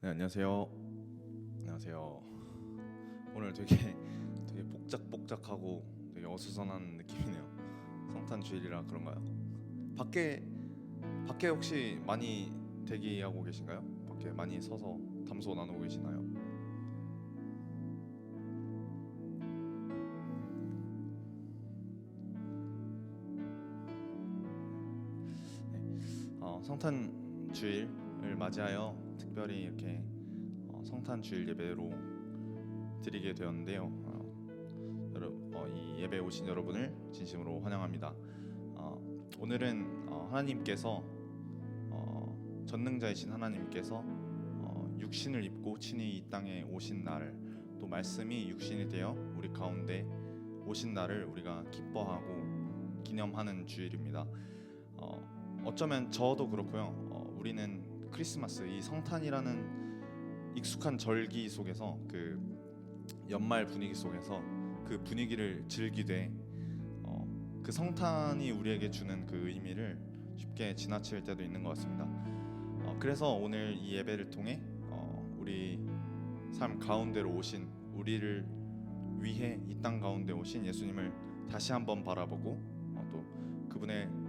네, 안녕하세요. 안녕하세요. 오늘 되게 복작복작하고 되게 어수선한 느낌이네요. 성탄 주일이라 그런가요? 밖에 혹시 많이 대기하고 계신가요? 밖에 많이 서서 담소 나누고 계시나요? 성탄 주일을 맞이하여 특별히 이렇게 성탄 주일 예배로 드리게 되었는데요. 이 예배에 오신 여러분을 진심으로 환영합니다. 오늘은 하나님께서 전능자이신 하나님께서 육신을 입고 친히 이 땅에 오신 날을, 또 말씀이 육신이 되어 우리 가운데 오신 날을 우리가 기뻐하고 기념하는 주일입니다. 어쩌면 저도 그렇고요. 우리는 크리스마스, 이 성탄이라는 익숙한 절기 속에서, 그 연말 분위기 속에서 그 분위기를 즐기되 그 성탄이 우리에게 주는 그 의미를 쉽게 지나칠 때도 있는 것 같습니다. 그래서 오늘 이 예배를 통해 우리 삶 가운데로 오신, 우리를 위해 이 땅 가운데 오신 예수님을 다시 한번 바라보고 또 그분의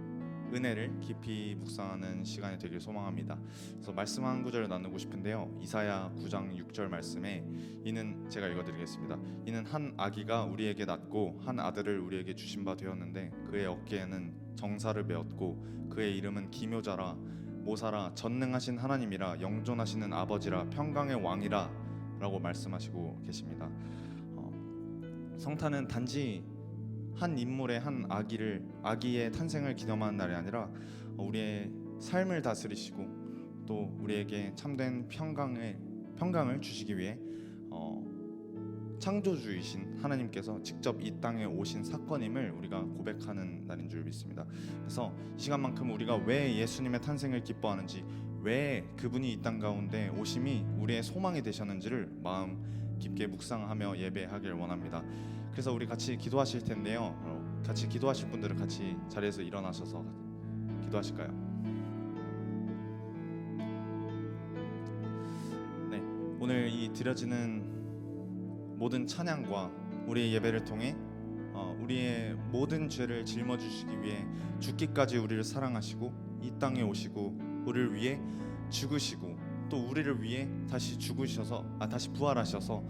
은혜를 깊이 묵상하는 시간이 되길 소망합니다. 그래서 말씀 한 구절을 나누고 싶은데요. 이사야 9장 6절 말씀에, 이는 제가 읽어드리겠습니다. 이는 한 아기가 우리에게 낳고 한 아들을 우리에게 주신 바 되었는데 그의 어깨에는 정사를 메었고 그의 이름은 기묘자라, 모사라, 전능하신 하나님이라, 영존하시는 아버지라, 평강의 왕이라 라고 말씀하시고 계십니다. 성탄은 단지 한 인물의 한 아기의 탄생을 기념하는 날이 아니라 우리의 삶을 다스리시고 또 우리에게 참된 평강을 주시기 위해 창조주이신 하나님께서 직접 이 땅에 오신 사건임을 우리가 고백하는 날인 줄 믿습니다. 그래서 이 시간만큼 우리가 왜 예수님의 탄생을 기뻐하는지, 왜 그분이 이 땅 가운데 오심이 우리의 소망이 되셨는지를 마음 깊게 묵상하며 예배하길 원합니다. 그래서 우리 같이 기도하실 텐데요. 같이 기도하실 분들은 같이 자리에서 일어나셔서 기도하실까요? 네, 오늘 이 드려지는 모든 찬양과 우리의 예배를 통해 우리의 모든 죄를 짊어지시기 위해 죽기까지 우리를 사랑하시고 이 땅에 오시고 우리를 위해 죽으시고 또 우리를 위해 다시 다시 부활하셔서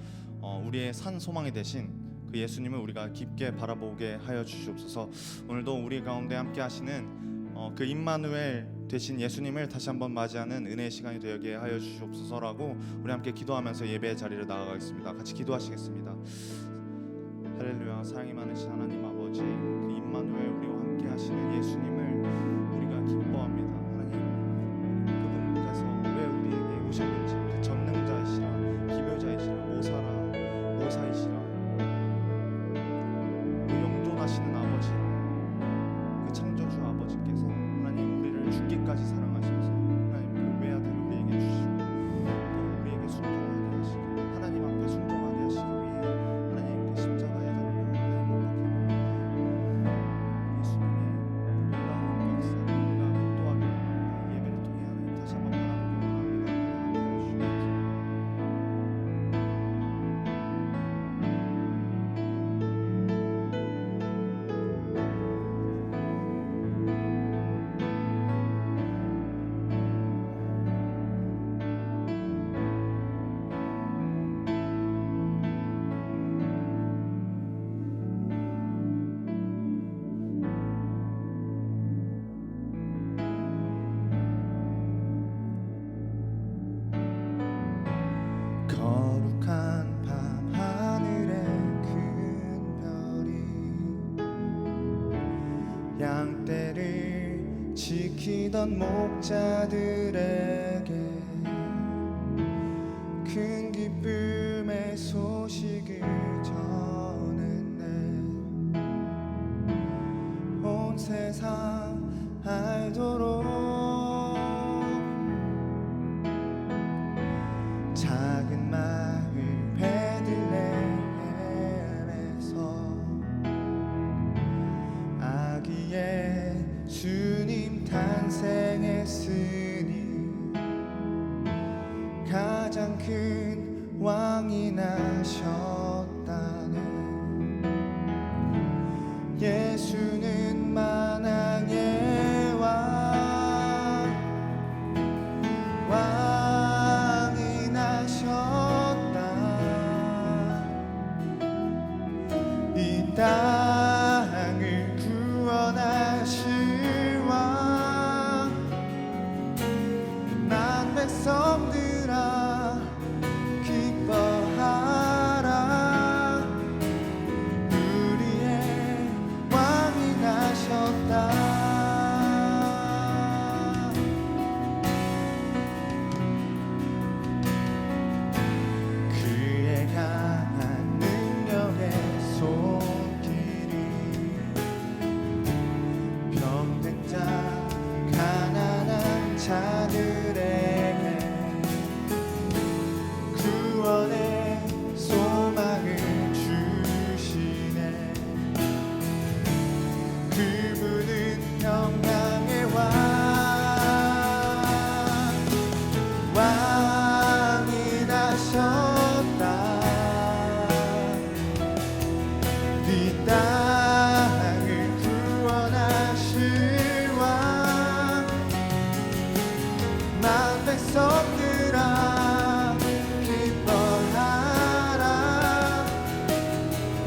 우리의 산 소망이 되신 그 예수님을 우리가 깊게 바라보게 하여 주시옵소서. 오늘도 우리 가운데 함께 하시는 그 임마누엘 되신 예수님을 다시 한번 맞이하는 은혜의 시간이 되게 하여 주시옵소서라고 우리 함께 기도하면서 예배의 자리로 나아가겠습니다. 같이 기도하시겠습니다. 할렐루야. 사랑이 많으신 하나님 아버지, 그 임마누엘, 우리와 함께 하시는 예수님을 우리가 기뻐합니다. 하나님, 그분께서 왜 우리에게 오셨는지, 그 전능자이시라, 기묘자이시라, 모사이시라, 하시는 아버지, 그 창조주 아버지께서 하나님 우리를 죽기까지 사랑하셔서 하나님 그 외아들을 우리에게 주시고 또 우리에게 순종하게 하시고 하나님 앞에 순종하게 하시기 위해 하나님 그 십자가에 달려 하나님 못 박히고 예수님의 그 놀라운 역사를 우리가 묵도하기 원합니다. 이 예배를 통해 하나님 다시 한번 바라보기 원합니다. 함께 해주시옵소서. 거룩한 밤 하늘에 큰 별이 양떼를 지키던 목자들에게 큰 기쁨의 소식을 전했네. 온 세상 알도록 작은 마을 베들레헴에서 아기의 주님 탄생했으니 가장 가장 큰 왕이 나셨다네. 예수는 만왕의 왕이 나셨다. 이 땅을 구원하실 왕. 난 백성들아 기뻐하라. 우리의 왕이 나셨다. 그의 강한 능력의 손길이 병든 자 가난한 자들에게 구원의 소망을 주시네. 그분은 평강의 왕이 나셨다. 이 땅을 구원하실 왕. 난 백성들아 기뻐하라.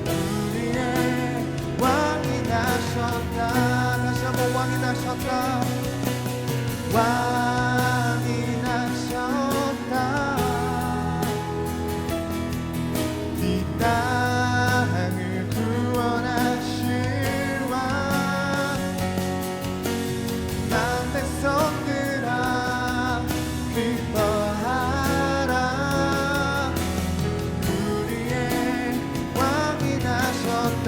우리의 왕이 나셨다. 다시 한번 왕이 나셨다. 왕이 나셨다. 이 땅을 구원하실 왕. 난 백성들아 기뻐하라. 우리의 왕이 나셨다.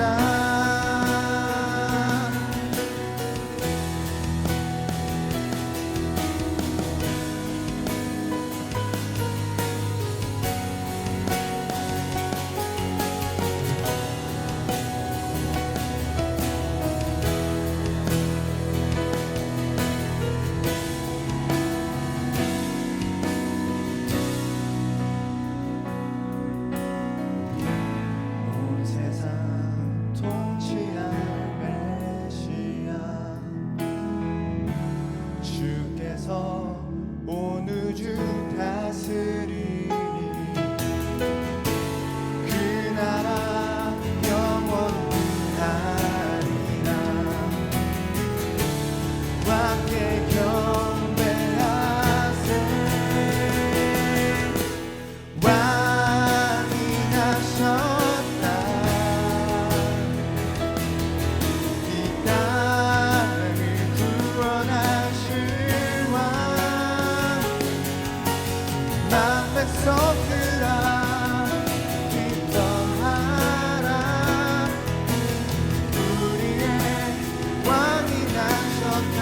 온 세상 통치할 메시아. 주께서 온 우주 다스리니 그 나라 영원하리라. 왕께 경배하세. 왕이 나셨다. 이 땅을 구원하실 왕. 난 백성들아 기뻐하라. 우리의 왕이 나셨다.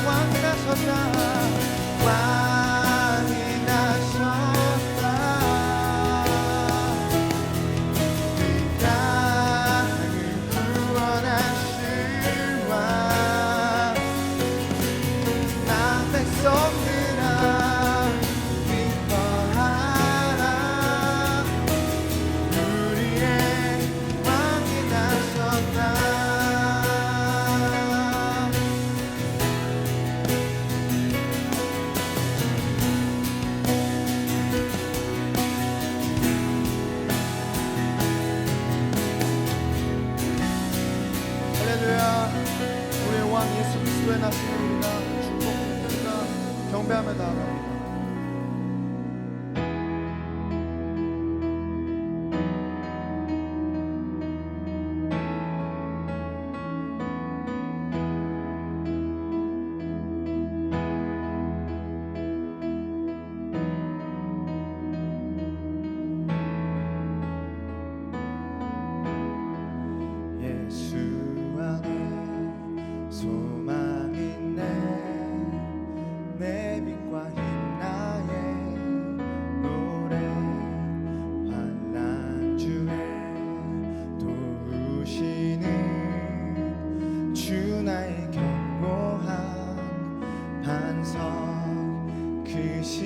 왕이 나셨다. 왕이 나셨다. 이 땅을 구원하실 왕. 난 백성들아 기뻐하라. 우리의 왕이 나셨다. 할렐루야. 우리의 왕 예수 그리스도의 나심을 우리가 축복합니다. 경배하며 나아갑니다. 예수 안에 소망 있네. 내 빛과 힘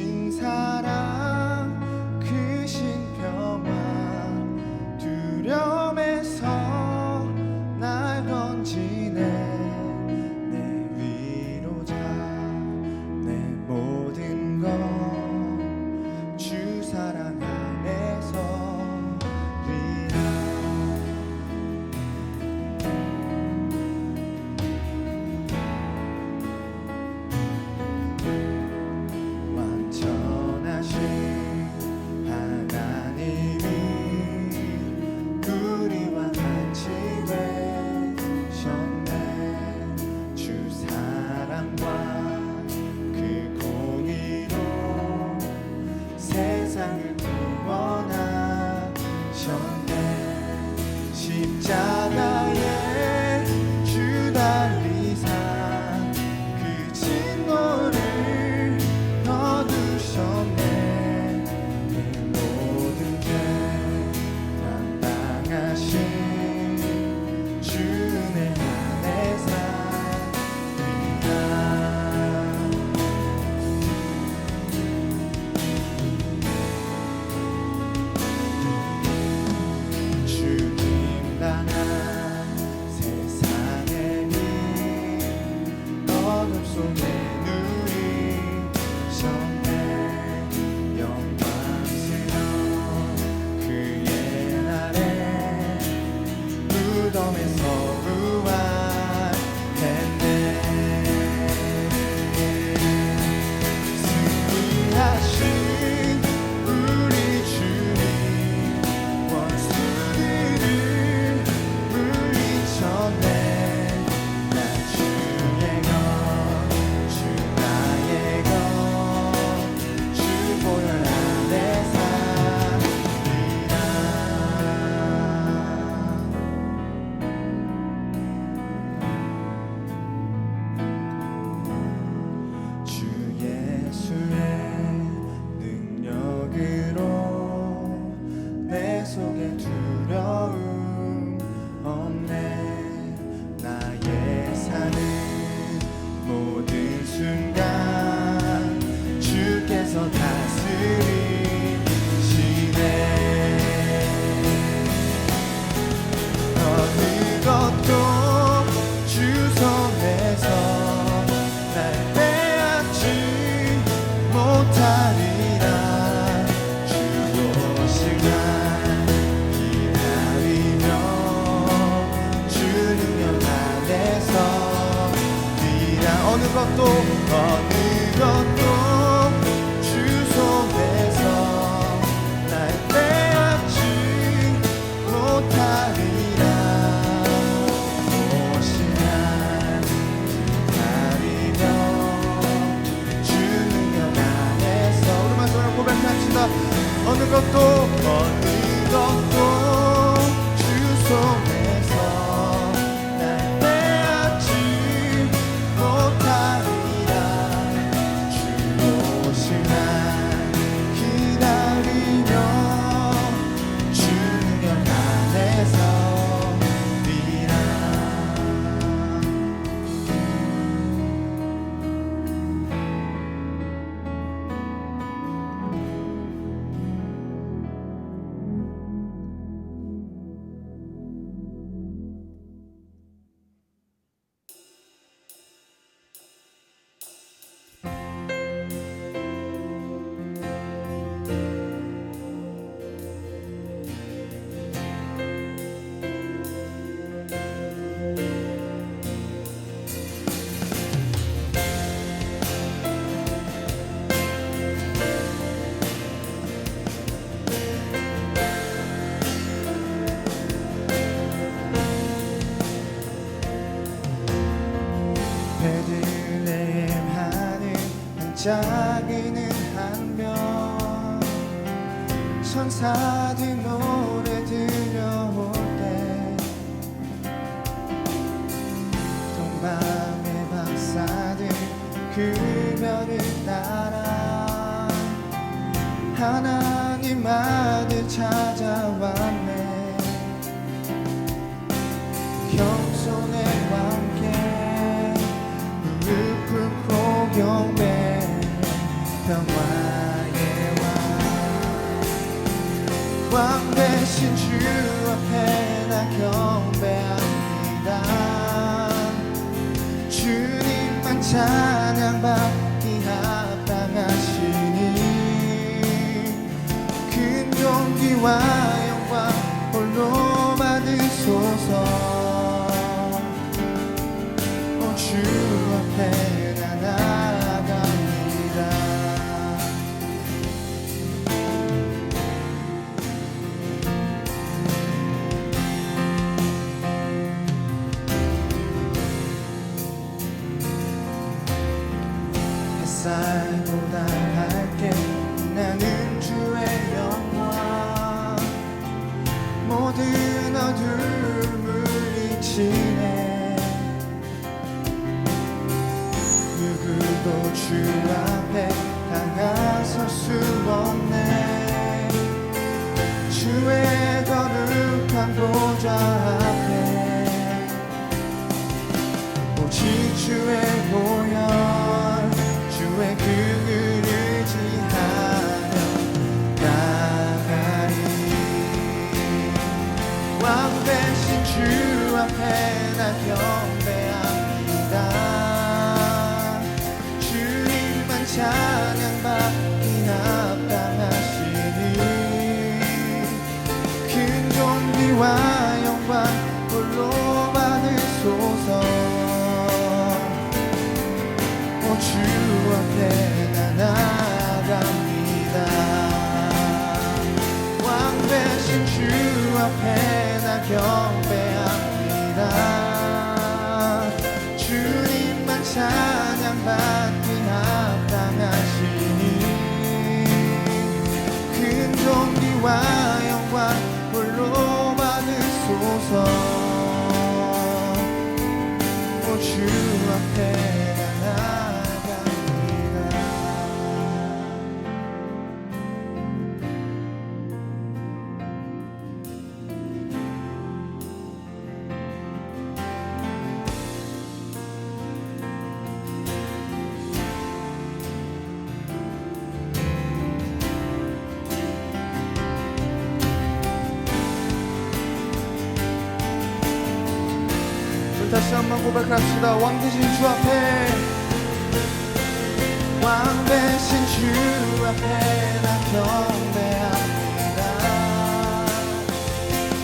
주신 사랑 그 신평화 두려움에서 날 건지네 내 위로자 내 모든 것 주 사랑 안에서리라 완전하신 하나님이 우리와 같이 되셨네 주 사랑과 그 공의로 세상을 구원하셨네 십자가에 주 달리사 그 진노를 거두셨네 내 모든 죄 담당하신 주 은혜 안에 살리라 죽임 당한 세상의 빛 어둠 속에 누리셨네 영광스러운 그의 날에 무덤에서 부활했네 승리하신 우리 주님 원수들을 물리쳤네 나 주의 것 주 나의 것 주 보혈 안에 살리라 주 예수의 능력으로 내 속에 두려움 없네 나의 사는 모든 순간 주께서 다스리시네 어느 것도 주 손에서 날 빼앗지 못하리라 주 오실 날 기다리며 주 능력 안에서 니라 어느 것도 주 손에서 날 빼앗지 못하리라 오실 날 기다리며 주 능력 안에서 우리 말씀을 고백합시다 어느 것도 주 손에서 날 빼앗지 못하리라 주 오실 날 기다리며 주 능력 안에서 리라 베들레헴 하늘 반짝이는 한별 천사들 노래 들려올 때 동방의 박사들 그 별을 따라 하나님 아들 찾아왔네 겸손의 함께 무릎 꿇고 경배 평화 대신 주 앞에 나 경배합니다. 주님만 찬양받기 합당하시니 큰 존귀와 영광 홀로 받으소서. 주 앞에 나 나아갑니다. 햇살보다 밝게 나는 주의 영광 모든 어둠을 물리치네. 누구도 주 앞에 다가설 수 없네. 주의 거룩한 보좌 앞에 오직 주의 보혈 주의 그를 의지하며 나가리. 왕 대신 주 앞에 나 경배합니다. 찬양받기 합당하시니 큰 존귀와 영광 홀로 받으소서. 주 앞에 나 나아갑니다. 왕 대신 주 앞에 나 경배합니다. 주님만 찬양받기 합당하시니 큰 존귀와 영광 홀로 받으소서. 주 앞에 나 나아갑니다. 다시 한번 고백합시다. 왕 대신 주 앞에 왕 대신 주 앞에 나 경배합니다.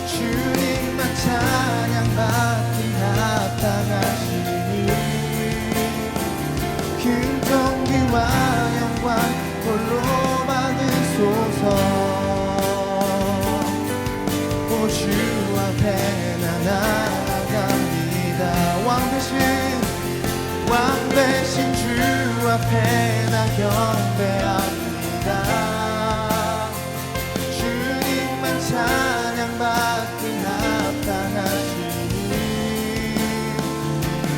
주님만 찬양받기 합당하시니 큰 존귀와 영광 홀로 받으소서. 주 앞에 나 나아갑니다. 왕 대신 주 앞에 나 경배합니다. 주님만 찬양받기 합당하시니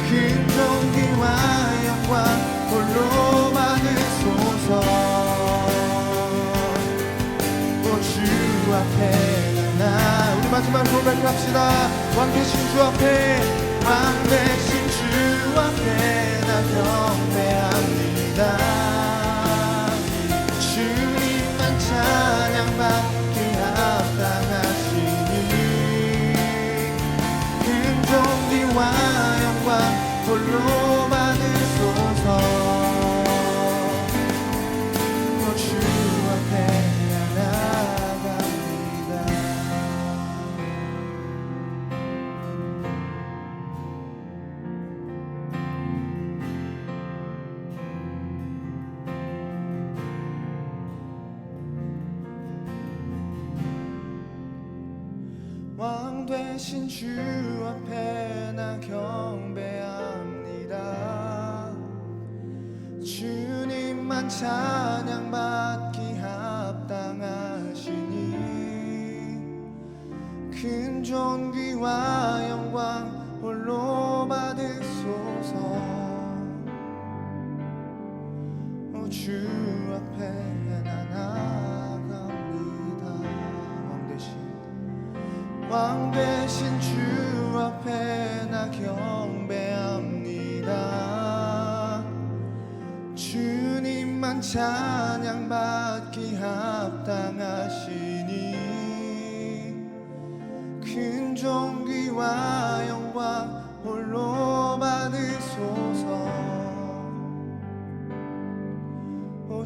큰 존귀와 영광 홀로 받으소서. 주 앞에 나 우리 마지막 고백합시다. 왕 대신 주 앞에 왕 대신 주 앞에 나 경배합니다. 주님만 찬양받기 합당하시니 큰 존귀와 영광 홀로 받으소서. 주 앞에 왕 되신 주 앞에 나 경배합니다. 주님만 찬양받기 합당하시니 큰 존귀와 영광 홀로 받으소서. 주 앞에 나 나아갑니다. 왕 대신 주 앞에 나 경배합니다. 주님만 찬양받기 합당하시니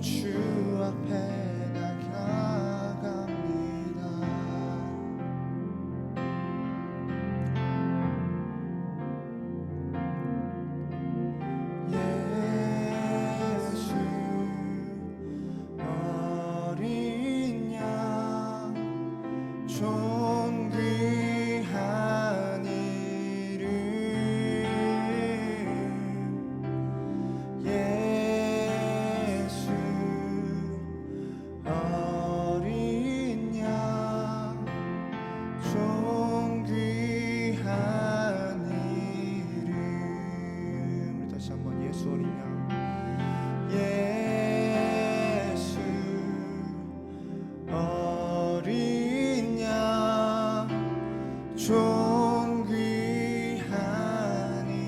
주 앞에 나아갑니다. 예수 어린 양 존귀한 이름 예수 어린 양 존귀한 이름. 우리 다시 한번 예수 어린 양 예수 어린 양 존귀한 이름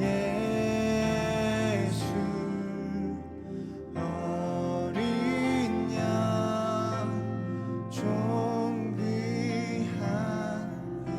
예수 어린 양 존귀한 이름.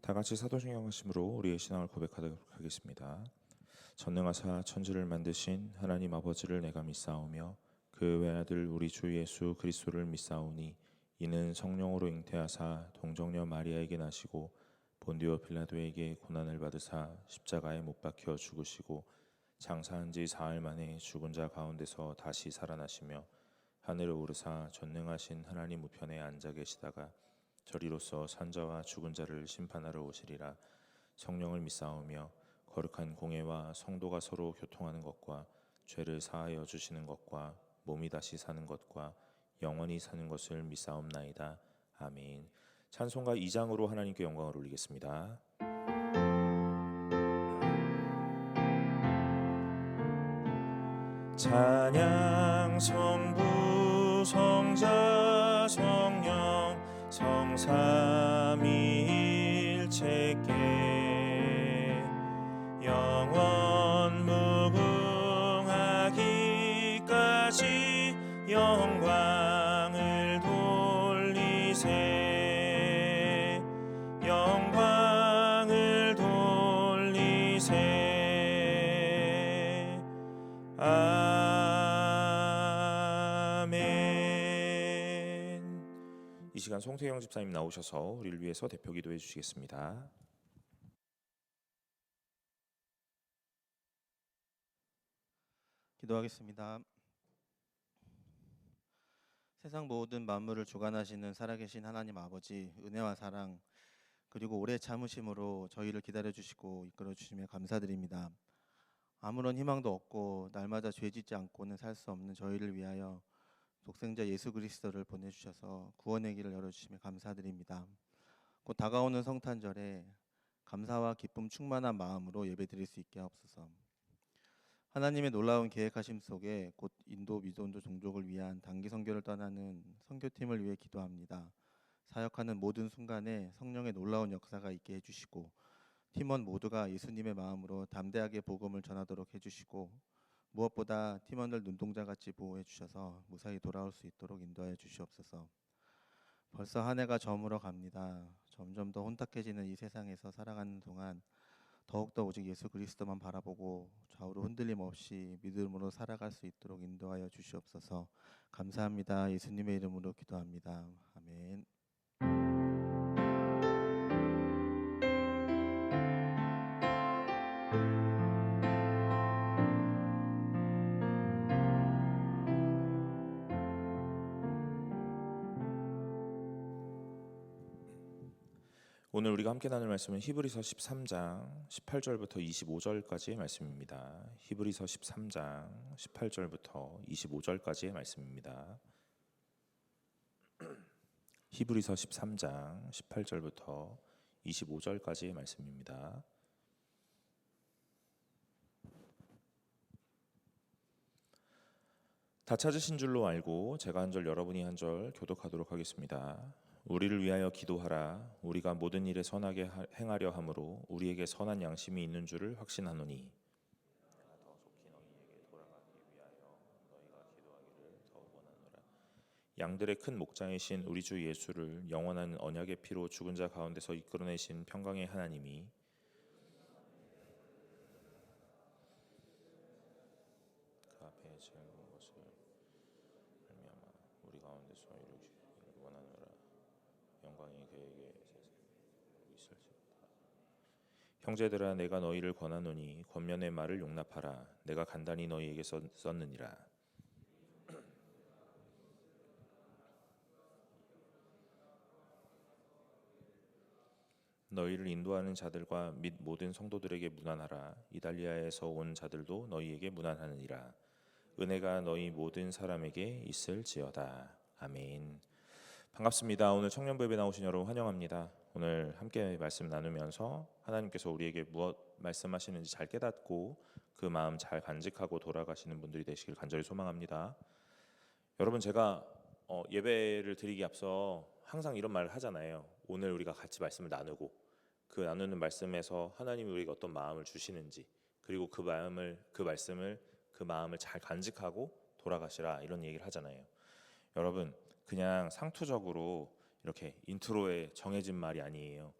다 같이 사도신경 하심으로 우리의 신앙을 고백하도록 하겠습니다. 전능하사 천지를 만드신 하나님 아버지를 내가 믿사오며 그 외아들 우리 주 예수 그리스도를 믿사오니 이는 성령으로 잉태하사 동정녀 마리아에게 나시고 본디오 빌라도에게 고난을 받으사 십자가에 못 박혀 죽으시고 장사한 지 사흘 만에 죽은 자 가운데서 다시 살아나시며 하늘에 오르사 전능하신 하나님 우편에 앉아 계시다가 저리로서 산자와 죽은 자를 심판하러 오시리라. 성령을 믿사오며 거룩한 공예와 성도가 서로 교통하는 것과 죄를 사하여 주시는 것과 몸이 다시 사는 것과 영원히 사는 것을 믿사옵나이다. 아멘. 찬송가 2장으로 하나님께 영광을 올리겠습니다. 찬양 성부 성자 성령 성삼위일체께 영원 무궁하기까지 영광을 돌리세 영광을 돌리세 아멘. 이 시간 송태영 집사님 나오셔서 우리를 위해서 대표 기도해 주시겠습니다. 기도하겠습니다. 세상 모든 만물을 주관하시는 살아계신 하나님 아버지, 은혜와 사랑 그리고 오래 참으심으로 저희를 기다려주시고 이끌어주시며 감사드립니다. 아무런 희망도 없고 날마다 죄짓지 않고는 살 수 없는 저희를 위하여 독생자 예수 그리스도를 보내주셔서 구원의 길을 열어주시며 감사드립니다. 곧 다가오는 성탄절에 감사와 기쁨 충만한 마음으로 예배드릴 수 있게 하옵소서. 하나님의 놀라운 계획하심 속에 곧 인도 미존도 종족을 위한 단기 선교를 떠나는 선교팀을 위해 기도합니다. 사역하는 모든 순간에 성령의 놀라운 역사가 있게 해주시고 팀원 모두가 예수님의 마음으로 담대하게 복음을 전하도록 해주시고 무엇보다 팀원들 눈동자같이 보호해 주셔서 무사히 돌아올 수 있도록 인도하여 주시옵소서. 벌써 한 해가 저물어 갑니다. 점점 더 혼탁해지는 이 세상에서 살아가는 동안 더욱더 오직 예수 그리스도만 바라보고 좌우로 흔들림 없이 믿음으로 살아갈 수 있도록 인도하여 주시옵소서. 감사합니다. 예수님의 이름으로 기도합니다. 아멘. 오늘 우리가 함께 나눌 말씀은 히브리서 13장 18절부터 25절까지의 말씀입니다. 히브리서 13장 18절부터 25절까지의 말씀입니다. 히브리서 13장 18절부터 25절까지의 말씀입니다. 다 찾으신 줄로 알고 제가 한 절 여러분이 한 절 교독하도록 하겠습니다. 우리를 위하여 기도하라. 우리가 모든 일에 선하게 행하려 함으로 우리에게 선한 양심이 있는 줄을 확신하노니 더 속히 너희에게 돌아가기 위하여 너희가 기도하기를 더욱 원하노라. 양들의 큰 목자이신 우리 주 예수를 영원한 언약의 피로 죽은 자 가운데서 이끌어내신 평강의 하나님이 그 앞에 세운 것을 말미암아 우리 가운데서 이루기를 원하노라. 영광이 그에게 있을지어다. 형제들아, 내가 너희를 권하노니 권면의 말을 용납하라. 내가 간단히 너희에게 썼느니라. 너희를 인도하는 자들과 및 모든 성도들에게 문안하라. 이달리아에서 온 자들도 너희에게 문안하느니라. 은혜가 너희 모든 사람에게 있을지어다. 아멘. 반갑습니다. 오늘 청년부 예배 나오신 여러분 환영합니다. 오늘 함께 말씀 나누면서 하나님께서 우리에게 무엇 말씀하시는지 잘 깨닫고 그 마음 잘 간직하고 돌아가시는 분들이 되시길 간절히 소망합니다. 여러분, 제가 예배를 드리기 앞서 항상 이런 말을 하잖아요. 오늘 우리가 같이 말씀을 나누고 그 나누는 말씀에서 하나님이 우리에게 어떤 마음을 주시는지, 그리고 그 마음을 잘 간직하고 돌아가시라, 이런 얘기를 하잖아요. 여러분, 그냥 상투적으로 이렇게 인트로에 정해진 말이 아니에요.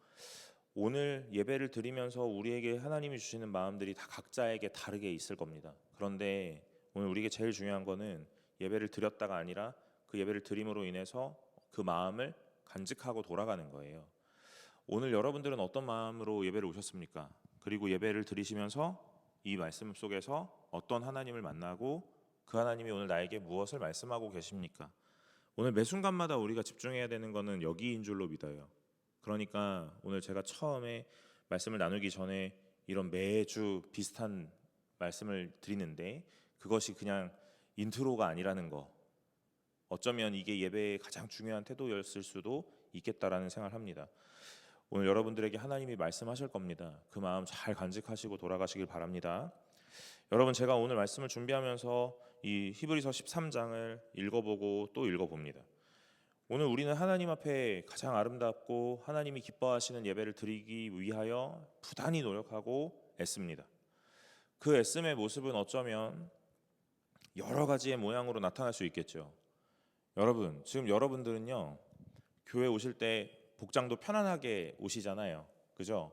오늘 예배를 드리면서 우리에게 하나님이 주시는 마음들이 다 각자에게 다르게 있을 겁니다. 그런데 오늘 우리에게 제일 중요한 거는 예배를 드렸다가 아니라 그 예배를 드림으로 인해서 그 마음을 간직하고 돌아가는 거예요. 오늘 여러분들은 어떤 마음으로 예배를 오셨습니까? 그리고 예배를 드리시면서 이 말씀 속에서 어떤 하나님을 만나고 그 하나님이 오늘 나에게 무엇을 말씀하고 계십니까? 오늘 매 순간마다 우리가 집중해야 되는 거는 여기인 줄로 믿어요. 그러니까 오늘 제가 처음에 말씀을 나누기 전에 이런 매주 비슷한 말씀을 드리는데 그것이 그냥 인트로가 아니라는 거, 어쩌면 이게 예배의 가장 중요한 태도였을 수도 있겠다라는 생각을 합니다. 오늘 여러분들에게 하나님이 말씀하실 겁니다. 그 마음 잘 간직하시고 돌아가시길 바랍니다. 여러분, 제가 오늘 말씀을 준비하면서 이 히브리서 13장을 읽어보고 또 읽어봅니다. 오늘 우리는 하나님 앞에 가장 아름답고 하나님이 기뻐하시는 예배를 드리기 위하여 부단히 노력하고 애씁니다. 그 애씀의 모습은 어쩌면 여러 가지의 모양으로 나타날 수 있겠죠. 여러분, 지금 여러분들은요, 교회 오실 때 복장도 편안하게 오시잖아요. 그죠?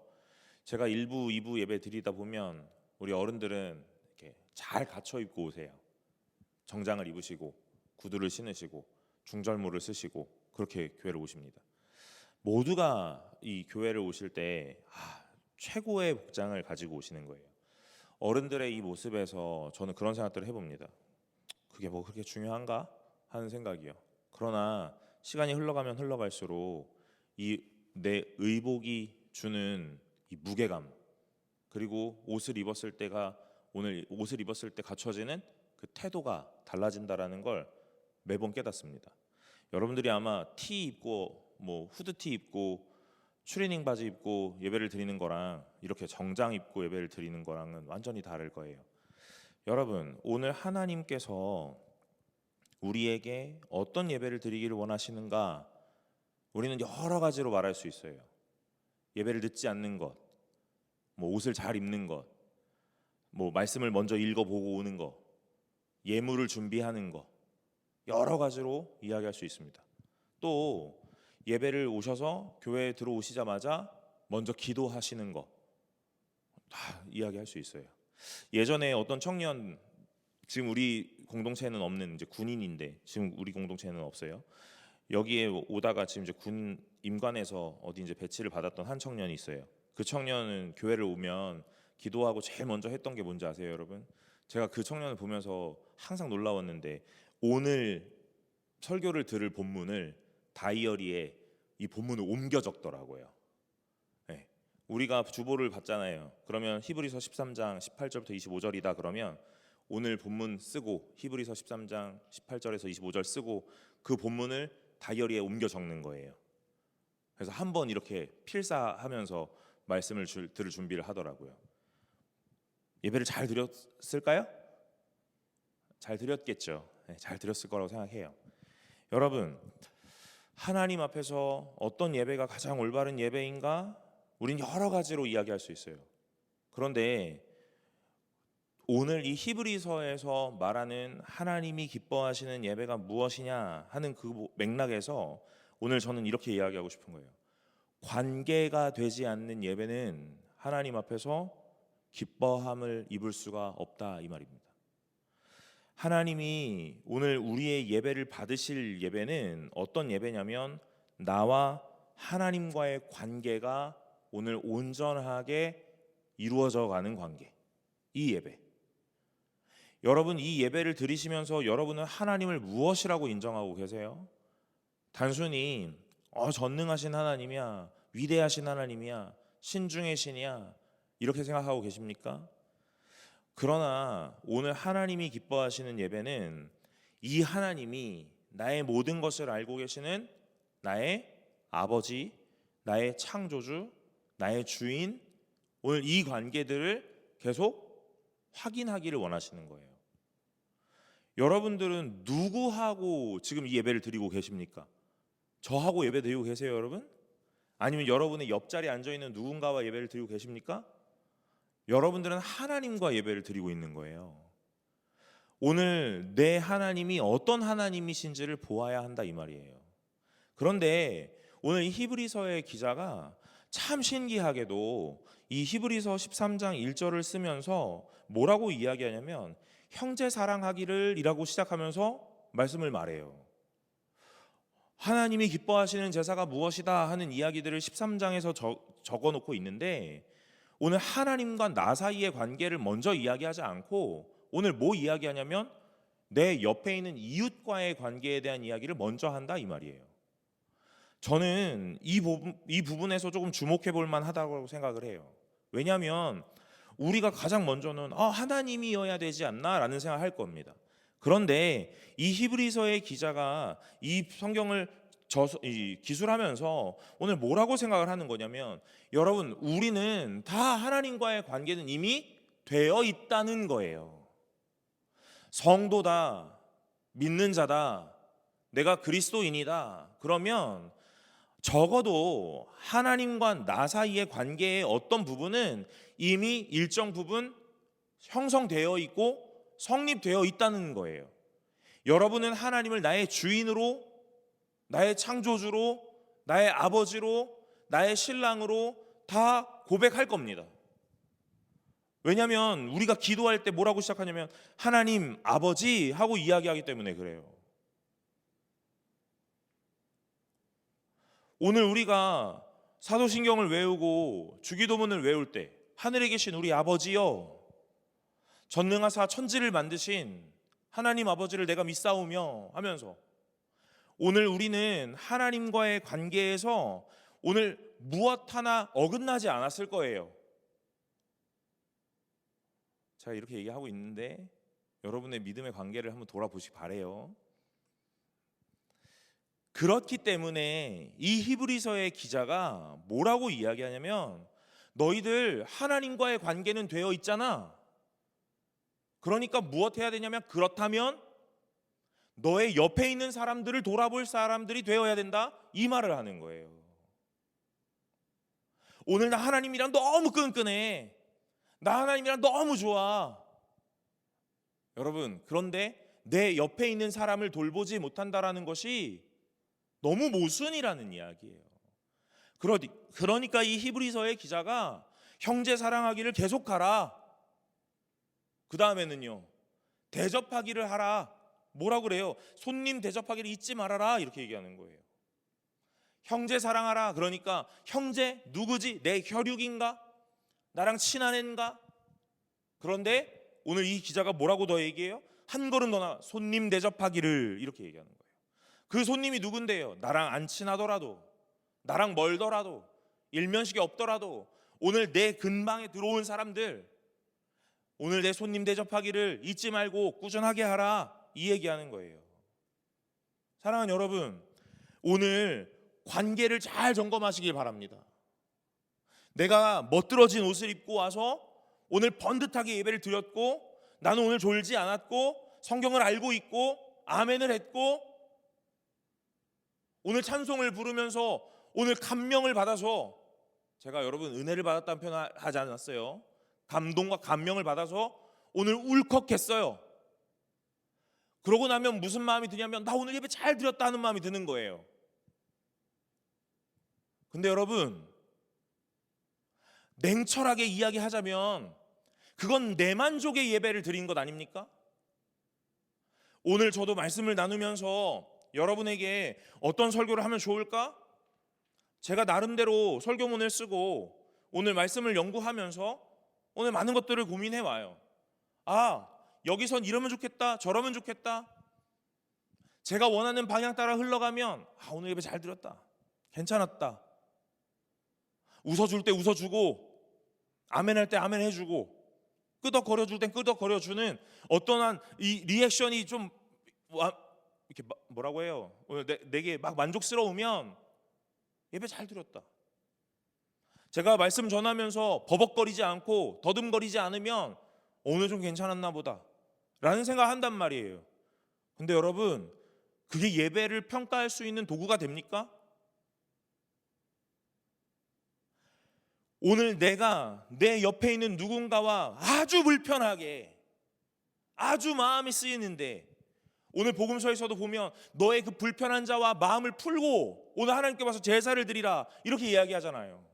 제가 1부, 2부 예배 드리다 보면 우리 어른들은 이렇게 잘 갖춰 입고 오세요. 정장을 입으시고 구두를 신으시고 중절모를 쓰시고 그렇게 교회를 오십니다. 모두가 이 교회를 오실 때 최고의 복장을 가지고 오시는 거예요. 어른들의 이 모습에서 저는 그런 생각들을 해봅니다. 그게 뭐 그렇게 중요한가 하는 생각이요. 그러나 시간이 흘러가면 흘러갈수록 이 내 의복이 주는 이 무게감, 그리고 옷을 입었을 때 갖춰지는 그 태도가 달라진다라는 걸 매번 깨닫습니다. 여러분들이 아마 티 입고 후드티 입고 추리닝 바지 입고 예배를 드리는 거랑 이렇게 정장 입고 예배를 드리는 거랑은 완전히 다를 거예요. 여러분, 오늘 하나님께서 우리에게 어떤 예배를 드리기를 원하시는가, 우리는 여러 가지로 말할 수 있어요. 예배를 늦지 않는 것, 옷을 잘 입는 것, 말씀을 먼저 읽어보고 오는 것, 예물을 준비하는 것, 여러 가지로 이야기할 수 있습니다. 또 예배를 오셔서 교회에 들어오시자마자 먼저 기도하시는 거 다 이야기할 수 있어요. 예전에 어떤 청년, 지금 우리 공동체에는 없는 이제 군인인데, 지금 우리 공동체에는 없어요. 여기에 오다가 지금 이제 군 임관에서 어디 이제 배치를 받았던 한 청년이 있어요. 그 청년은 교회를 오면 기도하고 제일 먼저 했던 게 뭔지 아세요, 여러분? 제가 그 청년을 보면서 항상 놀라웠는데, 오늘 설교를 들을 본문을 다이어리에 이 본문을 옮겨 적더라고요. 네. 우리가 주보를 받잖아요. 그러면 히브리서 13장 18절부터 25절이다 그러면 오늘 본문 쓰고 히브리서 13장 18절에서 25절 쓰고 그 본문을 다이어리에 옮겨 적는 거예요. 그래서 한번 이렇게 필사하면서 말씀을 들을 준비를 하더라고요. 예배를 잘 드렸을까요? 잘 드렸겠죠. 네, 잘 드렸을 거라고 생각해요. 여러분, 하나님 앞에서 어떤 예배가 가장 올바른 예배인가? 우린 여러 가지로 이야기할 수 있어요. 그런데 오늘 이 히브리서에서 말하는 하나님이 기뻐하시는 예배가 무엇이냐 하는 그 맥락에서 오늘 저는 이렇게 이야기하고 싶은 거예요. 관계가 되지 않는 예배는 하나님 앞에서 기뻐함을 입을 수가 없다, 이 말입니다. 하나님이 오늘 우리의 예배를 받으실 예배는 어떤 예배냐면 나와 하나님과의 관계가 오늘 온전하게 이루어져 가는 관계, 이 예배. 여러분, 이 예배를 드리시면서 여러분은 하나님을 무엇이라고 인정하고 계세요? 단순히 전능하신 하나님이야, 위대하신 하나님이야, 신중의 신이야, 이렇게 생각하고 계십니까? 그러나 오늘 하나님이 기뻐하시는 예배는 이 하나님이 나의 모든 것을 알고 계시는 나의 아버지, 나의 창조주, 나의 주인, 오늘 이 관계들을 계속 확인하기를 원하시는 거예요. 여러분들은 누구하고 지금 이 예배를 드리고 계십니까? 저하고 예배 드리고 계세요, 여러분? 아니면 여러분의 옆자리에 앉아있는 누군가와 예배를 드리고 계십니까? 여러분들은 하나님과 예배를 드리고 있는 거예요. 오늘 내 하나님이 어떤 하나님이신지를 보아야 한다, 이 말이에요. 그런데 오늘 이 히브리서의 기자가 참 신기하게도 이 히브리서 13장 1절을 쓰면서 뭐라고 이야기하냐면 형제 사랑하기를 이라고 시작하면서 말씀을 말해요. 하나님이 기뻐하시는 제사가 무엇이다 하는 이야기들을 13장에서 적어놓고 있는데 오늘 하나님과 나 사이의 관계를 먼저 이야기하지 않고 오늘 뭐 이야기하냐면 내 옆에 있는 이웃과의 관계에 대한 이야기를 먼저 한다, 이 말이에요. 저는 이 부분에서 조금 주목해 볼 만하다고 생각을 해요. 왜냐하면 우리가 가장 먼저는 하나님이어야 되지 않나 라는 생각을 할 겁니다. 그런데 이 히브리서의 기자가 이 성경을 기술하면서 오늘 뭐라고 생각을 하는 거냐면 여러분, 우리는 다 하나님과의 관계는 이미 되어 있다는 거예요. 성도다, 믿는 자다, 내가 그리스도인이다, 그러면 적어도 하나님과 나 사이의 관계의 어떤 부분은 이미 일정 부분 형성되어 있고 성립되어 있다는 거예요. 여러분은 하나님을 나의 주인으로, 나의 창조주로, 나의 아버지로, 나의 신랑으로 다 고백할 겁니다. 왜냐하면 우리가 기도할 때 뭐라고 시작하냐면 하나님 아버지 하고 이야기하기 때문에 그래요. 오늘 우리가 사도신경을 외우고 주기도문을 외울 때 하늘에 계신 우리 아버지여, 전능하사 천지를 만드신 하나님 아버지를 내가 믿사오며 하면서 오늘 우리는 하나님과의 관계에서 오늘 무엇 하나 어긋나지 않았을 거예요. 제가 이렇게 얘기하고 있는데 여러분의 믿음의 관계를 한번 돌아보시기 바래요. 그렇기 때문에 이 히브리서의 기자가 뭐라고 이야기하냐면 너희들 하나님과의 관계는 되어 있잖아. 그러니까 무엇 해야 되냐면 그렇다면 너의 옆에 있는 사람들을 돌아볼 사람들이 되어야 된다, 이 말을 하는 거예요. 오늘 나 하나님이랑 너무 끈끈해, 나 하나님이랑 너무 좋아. 여러분, 그런데 내 옆에 있는 사람을 돌보지 못한다라는 것이 너무 모순이라는 이야기예요. 그러니까 이 히브리서의 기자가 형제 사랑하기를 계속하라. 그 다음에는요, 대접하기를 하라. 뭐라고 그래요? 손님 대접하기를 잊지 말아라. 이렇게 얘기하는 거예요. 형제 사랑하라. 그러니까 형제 누구지? 내 혈육인가? 나랑 친한 애인가? 그런데 오늘 이 기자가 뭐라고 더 얘기해요? 한 걸음 더 나아 손님 대접하기를 이렇게 얘기하는 거예요. 그 손님이 누군데요? 나랑 안 친하더라도, 나랑 멀더라도, 일면식이 없더라도 오늘 내 근방에 들어온 사람들, 오늘 내 손님 대접하기를 잊지 말고 꾸준하게 하라. 이 얘기하는 거예요. 사랑하는 여러분, 오늘 관계를 잘 점검하시길 바랍니다. 내가 멋들어진 옷을 입고 와서 오늘 번듯하게 예배를 드렸고, 나는 오늘 졸지 않았고, 성경을 알고 있고, 아멘을 했고, 오늘 찬송을 부르면서 오늘 감명을 받아서, 제가 여러분 은혜를 받았다는 표현 하지 않았어요. 감동과 감명을 받아서 오늘 울컥했어요. 그러고 나면 무슨 마음이 드냐면, 나 오늘 예배 잘 드렸다 하는 마음이 드는 거예요. 근데 여러분, 냉철하게 이야기하자면 그건 내 만족의 예배를 드린 것 아닙니까? 오늘 저도 말씀을 나누면서 여러분에게 어떤 설교를 하면 좋을까? 제가 나름대로 설교문을 쓰고 오늘 말씀을 연구하면서 오늘 많은 것들을 고민해 와요. 아, 여기선 이러면 좋겠다, 저러면 좋겠다. 제가 원하는 방향 따라 흘러가면, 아, 오늘 예배 잘 드렸다, 괜찮았다. 웃어줄 때 웃어주고, 아멘할 때 아멘 해주고, 끄덕거려줄 땐 끄덕거려주는 어떠한 이 리액션이 좀 이렇게 뭐라고 해요? 오늘 내게 막 만족스러우면 예배 잘 드렸다. 제가 말씀 전하면서 버벅거리지 않고 더듬거리지 않으면 오늘 좀 괜찮았나 보다 라는 생각을 한단 말이에요. 근데 여러분, 그게 예배를 평가할 수 있는 도구가 됩니까? 오늘 내가 내 옆에 있는 누군가와 아주 불편하게, 아주 마음이 쓰이는데, 오늘 복음서에서도 보면 너의 그 불편한 자와 마음을 풀고 오늘 하나님께 와서 제사를 드리라 이렇게 이야기하잖아요.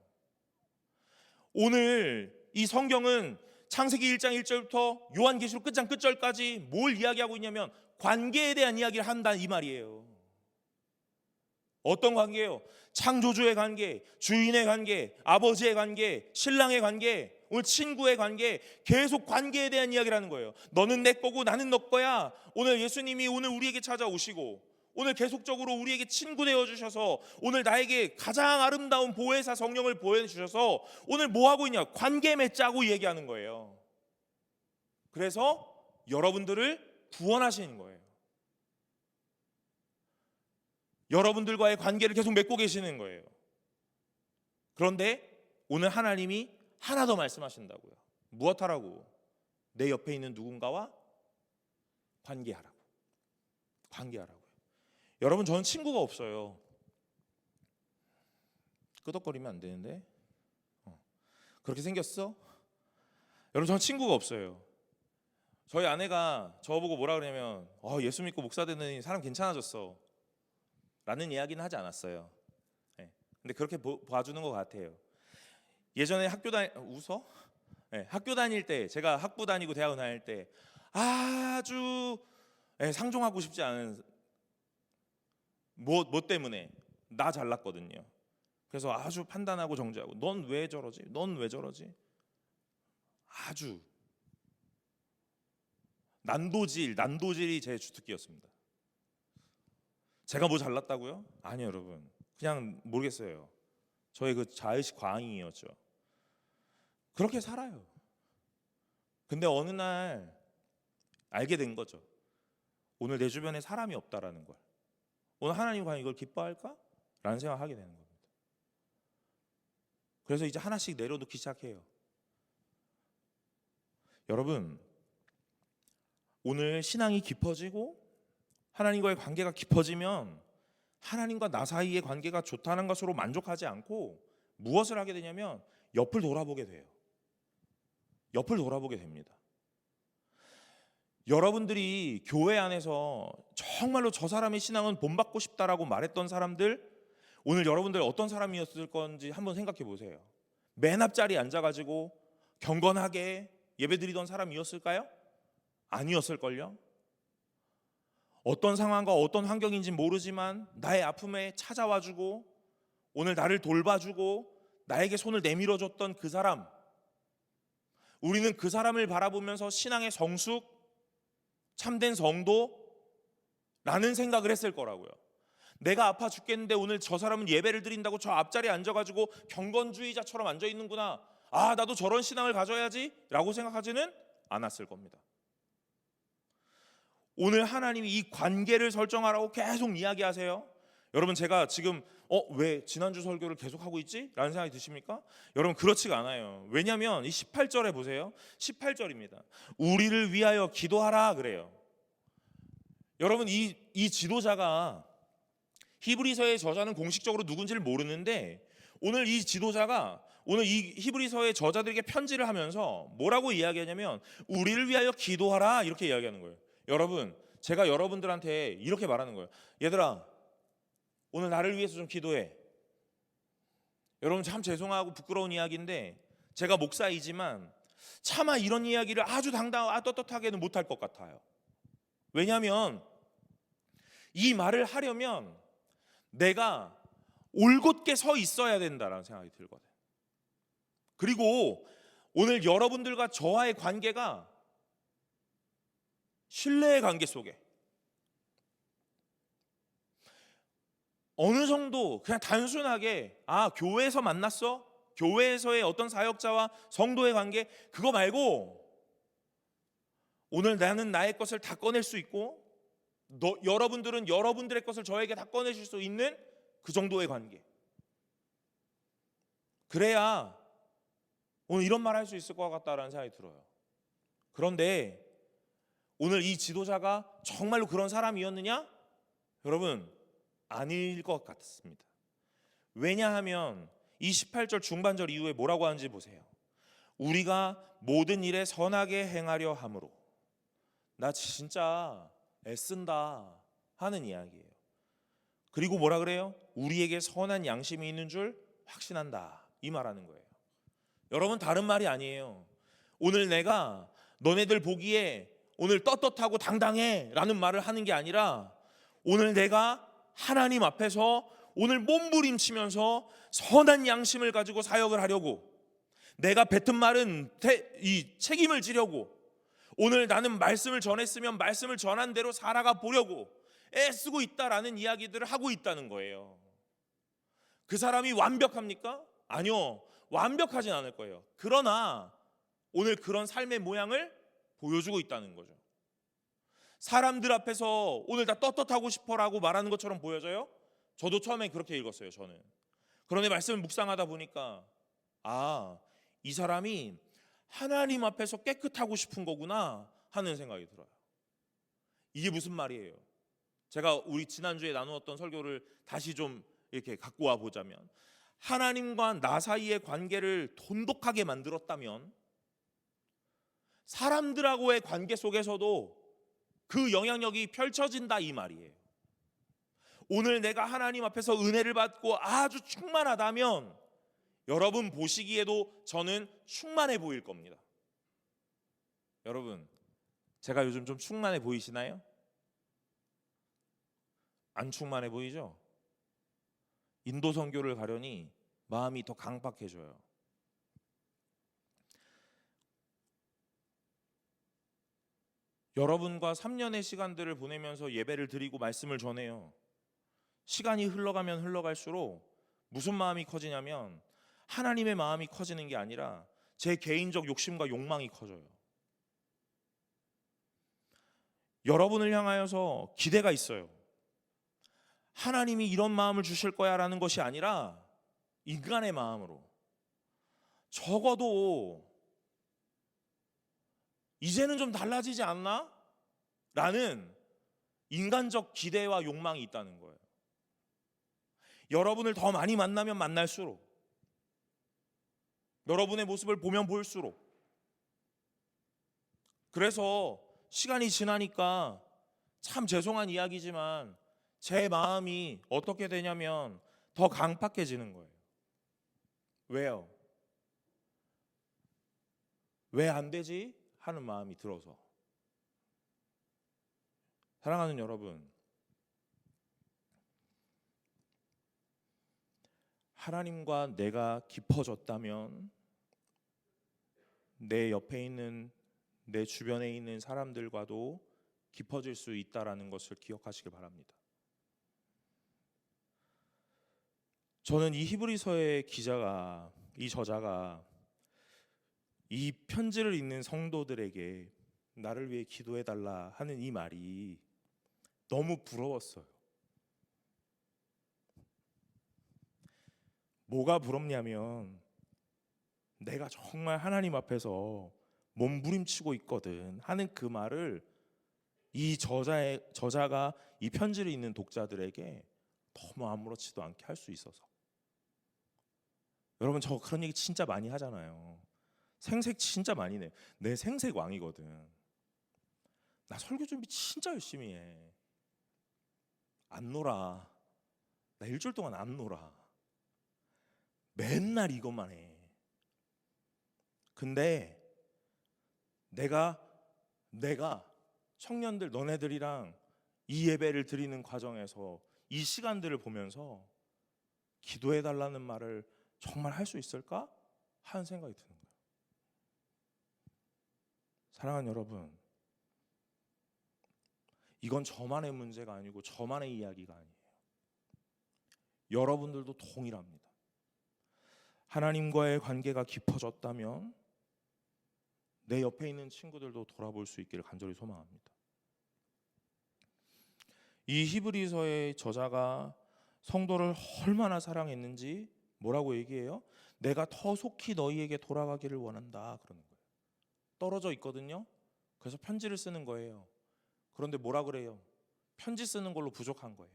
오늘 이 성경은 창세기 1장 1절부터 요한계시록 끝장 끝절까지 뭘 이야기하고 있냐면 관계에 대한 이야기를 한다 이 말이에요. 어떤 관계예요? 창조주의 관계, 주인의 관계, 아버지의 관계, 신랑의 관계, 오늘 친구의 관계, 계속 관계에 대한 이야기를 하는 거예요. 너는 내 거고 나는 너 거야. 오늘 예수님이 오늘 우리에게 찾아오시고 오늘 계속적으로 우리에게 친구 되어주셔서 오늘 나에게 가장 아름다운 보혜사 성령을 보여주셔서 오늘 뭐 하고 있냐? 관계 맺자고 얘기하는 거예요. 그래서 여러분들을 구원하시는 거예요. 여러분들과의 관계를 계속 맺고 계시는 거예요. 그런데 오늘 하나님이 하나 더 말씀하신다고요. 무엇 하라고? 내 옆에 있는 누군가와 관계하라고. 관계하라고요. 여러분, 저는 친구가 없어요. 끄덕거리면 안 되는데. 그렇게 생겼어? 여러분, 저는 친구가 없어요. 저희 아내가 저보고 뭐라 그러냐면 예수 믿고 목사 되더니 사람 괜찮아졌어 라는 이야기는 하지 않았어요. 근데 그렇게 봐주는 것 같아요. 예전에 웃어? 학교 다닐 때, 제가 학부 다니고 대학원 다닐 때 아주 상종하고 싶지 않은 뭐 때문에 나 잘났거든요. 그래서 아주 판단하고 정죄하고 넌 왜 저러지? 넌 왜 저러지? 아주 난도질이 제 주특기였습니다. 제가 뭐 잘났다고요? 아니요, 여러분. 그냥 모르겠어요. 저의 그 자의식 과잉이었죠. 그렇게 살아요. 근데 어느 날 알게 된 거죠. 오늘 내 주변에 사람이 없다라는 걸. 오늘 하나님 과연 이걸 기뻐할까? 라는 생각을 하게 되는 겁니다. 그래서 이제 하나씩 내려놓기 시작해요. 여러분, 오늘 신앙이 깊어지고 하나님과의 관계가 깊어지면 하나님과 나 사이의 관계가 좋다는 것으로 만족하지 않고 무엇을 하게 되냐면 옆을 돌아보게 돼요. 옆을 돌아보게 됩니다. 여러분들이 교회 안에서 정말로 저 사람의 신앙은 본받고 싶다라고 말했던 사람들, 오늘 여러분들 어떤 사람이었을 건지 한번 생각해 보세요. 맨 앞자리에 앉아가지고 경건하게 예배드리던 사람이었을까요? 아니었을걸요. 어떤 상황과 어떤 환경인지 모르지만 나의 아픔에 찾아와주고 오늘 나를 돌봐주고 나에게 손을 내밀어줬던 그 사람, 우리는 그 사람을 바라보면서 신앙의 성숙, 참된 성도라는 생각을 했을 거라고요. 내가 아파 죽겠는데 오늘 저 사람은 예배를 드린다고 저 앞자리에 앉아가지고 경건주의자처럼 앉아있는구나, 아 나도 저런 신앙을 가져야지 라고 생각하지는 않았을 겁니다. 오늘 하나님이 이 관계를 설정하라고 계속 이야기하세요. 여러분, 제가 지금 왜 지난주 설교를 계속하고 있지? 라는 생각이 드십니까? 여러분, 그렇지가 않아요. 왜냐하면 이 18절에 보세요. 18절입니다. 우리를 위하여 기도하라 그래요. 여러분, 이 지도자가, 히브리서의 저자는 공식적으로 누군지를 모르는데 오늘 이 지도자가 오늘 이 히브리서의 저자들에게 편지를 하면서 뭐라고 이야기하냐면 우리를 위하여 기도하라 이렇게 이야기하는 거예요. 여러분, 제가 여러분들한테 이렇게 말하는 거예요. 얘들아, 오늘 나를 위해서 좀 기도해. 여러분, 참 죄송하고 부끄러운 이야기인데 제가 목사이지만 차마 이런 이야기를 아주 떳떳하게는 못할 것 같아요. 왜냐하면 이 말을 하려면 내가 올곧게 서 있어야 된다라는 생각이 들거든요. 그리고 오늘 여러분들과 저와의 관계가 신뢰의 관계 속에 어느 정도 그냥 단순하게 교회에서 만났어? 교회에서의 어떤 사역자와 성도의 관계, 그거 말고 오늘 나는 나의 것을 다 꺼낼 수 있고 여러분들은 여러분들의 것을 저에게 다 꺼내실 수 있는 그 정도의 관계, 그래야 오늘 이런 말 할 수 있을 것 같다라는 생각이 들어요. 그런데 오늘 이 지도자가 정말로 그런 사람이었느냐? 여러분, 아닐 것 같습니다. 왜냐하면 이 18절 중반절 이후에 뭐라고 하는지 보세요. 우리가 모든 일에 선하게 행하려 함으로. 나 진짜 애쓴다 하는 이야기예요. 그리고 뭐라 그래요? 우리에게 선한 양심이 있는 줄 확신한다, 이 말하는 거예요. 여러분, 다른 말이 아니에요. 오늘 내가 너네들 보기에 오늘 떳떳하고 당당해 라는 말을 하는 게 아니라 오늘 내가 하나님 앞에서 오늘 몸부림치면서 선한 양심을 가지고 사역을 하려고, 내가 뱉은 말은 이 책임을 지려고, 오늘 나는 말씀을 전했으면 말씀을 전한 대로 살아가 보려고 애쓰고 있다라는 이야기들을 하고 있다는 거예요. 그 사람이 완벽합니까? 아니요, 완벽하진 않을 거예요. 그러나 오늘 그런 삶의 모양을 보여주고 있다는 거죠. 사람들 앞에서 오늘 다 떳떳하고 싶어라고 말하는 것처럼 보여져요? 저도 처음에 그렇게 읽었어요, 저는. 그런데 말씀을 묵상하다 보니까 이 사람이 하나님 앞에서 깨끗하고 싶은 거구나 하는 생각이 들어요. 이게 무슨 말이에요? 제가 우리 지난주에 나누었던 설교를 다시 좀 이렇게 갖고 와 보자면, 하나님과 나 사이의 관계를 돈독하게 만들었다면 사람들하고의 관계 속에서도 그 영향력이 펼쳐진다, 이 말이에요. 오늘 내가 하나님 앞에서 은혜를 받고 아주 충만하다면 여러분 보시기에도 저는 충만해 보일 겁니다. 여러분, 제가 요즘 좀 충만해 보이시나요? 안 충만해 보이죠? 인도 선교를 가려니 마음이 더 강박해져요. 여러분과 3년의 시간들을 보내면서 예배를 드리고 말씀을 전해요. 시간이 흘러가면 흘러갈수록 무슨 마음이 커지냐면 하나님의 마음이 커지는 게 아니라 제 개인적 욕심과 욕망이 커져요. 여러분을 향하여서 기대가 있어요. 하나님이 이런 마음을 주실 거야 라는 것이 아니라 인간의 마음으로, 적어도 이제는 좀 달라지지 않나? 라는 인간적 기대와 욕망이 있다는 거예요. 여러분을 더 많이 만나면 만날수록, 여러분의 모습을 보면 볼수록, 그래서 시간이 지나니까 참 죄송한 이야기지만 제 마음이 어떻게 되냐면 더 강팍해지는 거예요. 왜요? 왜 안 되지? 하는 마음이 들어서. 사랑하는 여러분, 하나님과 내가 깊어졌다면 내 옆에 있는, 내 주변에 있는 사람들과도 깊어질 수 있다라는 것을 기억하시길 바랍니다. 저는 이 히브리서의 기자가, 이 저자가 이 편지를 읽는 성도들에게 나를 위해 기도해달라 하는 이 말이 너무 부러웠어요. 뭐가 부럽냐면 내가 정말 하나님 앞에서 몸부림치고 있거든 하는 그 말을 이 저자가 이 편지를 읽는 독자들에게 너무 아무렇지도 않게 할 수 있어서. 여러분, 저 그런 얘기 진짜 많이 하잖아요. 생색 진짜 많이 내. 내 생색 왕이거든. 나 설교 준비 진짜 열심히 해. 안 놀아. 나 일주일 동안 안 놀아. 맨날 이것만 해. 근데 내가 청년들 너네들이랑 이 예배를 드리는 과정에서 이 시간들을 보면서 기도해달라는 말을 정말 할 수 있을까? 하는 생각이 드는 거예요. 사랑하는 여러분, 이건 저만의 문제가 아니고 저만의 이야기가 아니에요. 여러분들도 동일합니다. 하나님과의 관계가 깊어졌다면 내 옆에 있는 친구들도 돌아볼 수 있기를 간절히 소망합니다. 이 히브리서의 저자가 성도를 얼마나 사랑했는지 뭐라고 얘기해요? 내가 더 속히 너희에게 돌아가기를 원한다 그러는 거예요. 떨어져 있거든요. 그래서 편지를 쓰는 거예요. 그런데 뭐라 그래요? 편지 쓰는 걸로 부족한 거예요.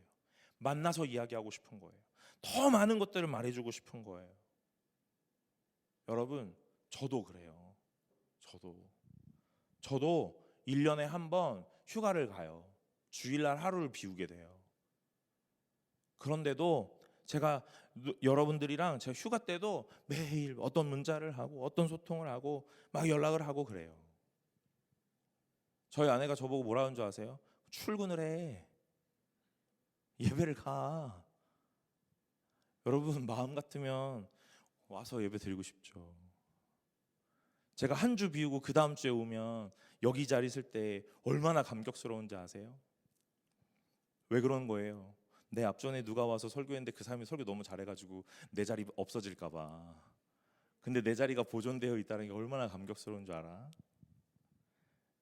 만나서 이야기하고 싶은 거예요. 더 많은 것들을 말해주고 싶은 거예요. 여러분, 저도 그래요. 저도 1년에 한 번 휴가를 가요. 주일날 하루를 비우게 돼요. 그런데도 제가 여러분들이랑 제가 휴가 때도 매일 어떤 문자를 하고 어떤 소통을 하고 막 연락을 하고 그래요. 저희 아내가 저보고 뭐라는 줄 아세요? 출근을 해. 예배를 가. 여러분, 마음 같으면 와서 예배 드리고 싶죠. 제가 한 주 비우고 그 다음 주에 오면 여기 자리 쓸 때 얼마나 감격스러운지 아세요? 왜 그런 거예요? 내 앞전에 누가 와서 설교했는데 그 사람이 설교 너무 잘해가지고 내 자리 없어질까 봐. 근데 내 자리가 보존되어 있다는 게 얼마나 감격스러운 줄 알아?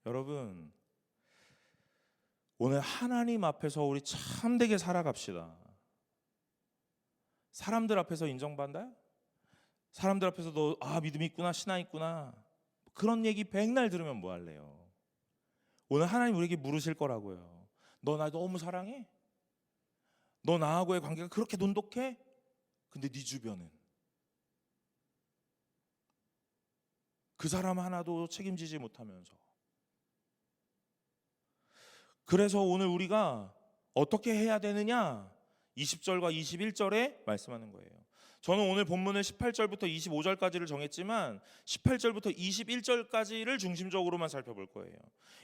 여러분, 오늘 하나님 앞에서 우리 참되게 살아갑시다. 사람들 앞에서 인정받나요? 사람들 앞에서 너 믿음이 있구나, 신앙 있구나, 그런 얘기 백날 들으면 뭐 할래요? 오늘 하나님 우리에게 물으실 거라고요. 너 나 너무 사랑해? 너 나하고의 관계가 그렇게 돈독해? 근데 네 주변은 그 사람 하나도 책임지지 못하면서. 그래서 오늘 우리가 어떻게 해야 되느냐? 20절과 21절에 말씀하는 거예요. 저는 오늘 본문을 18절부터 25절까지를 정했지만 18절부터 21절까지를 중심적으로만 살펴볼 거예요.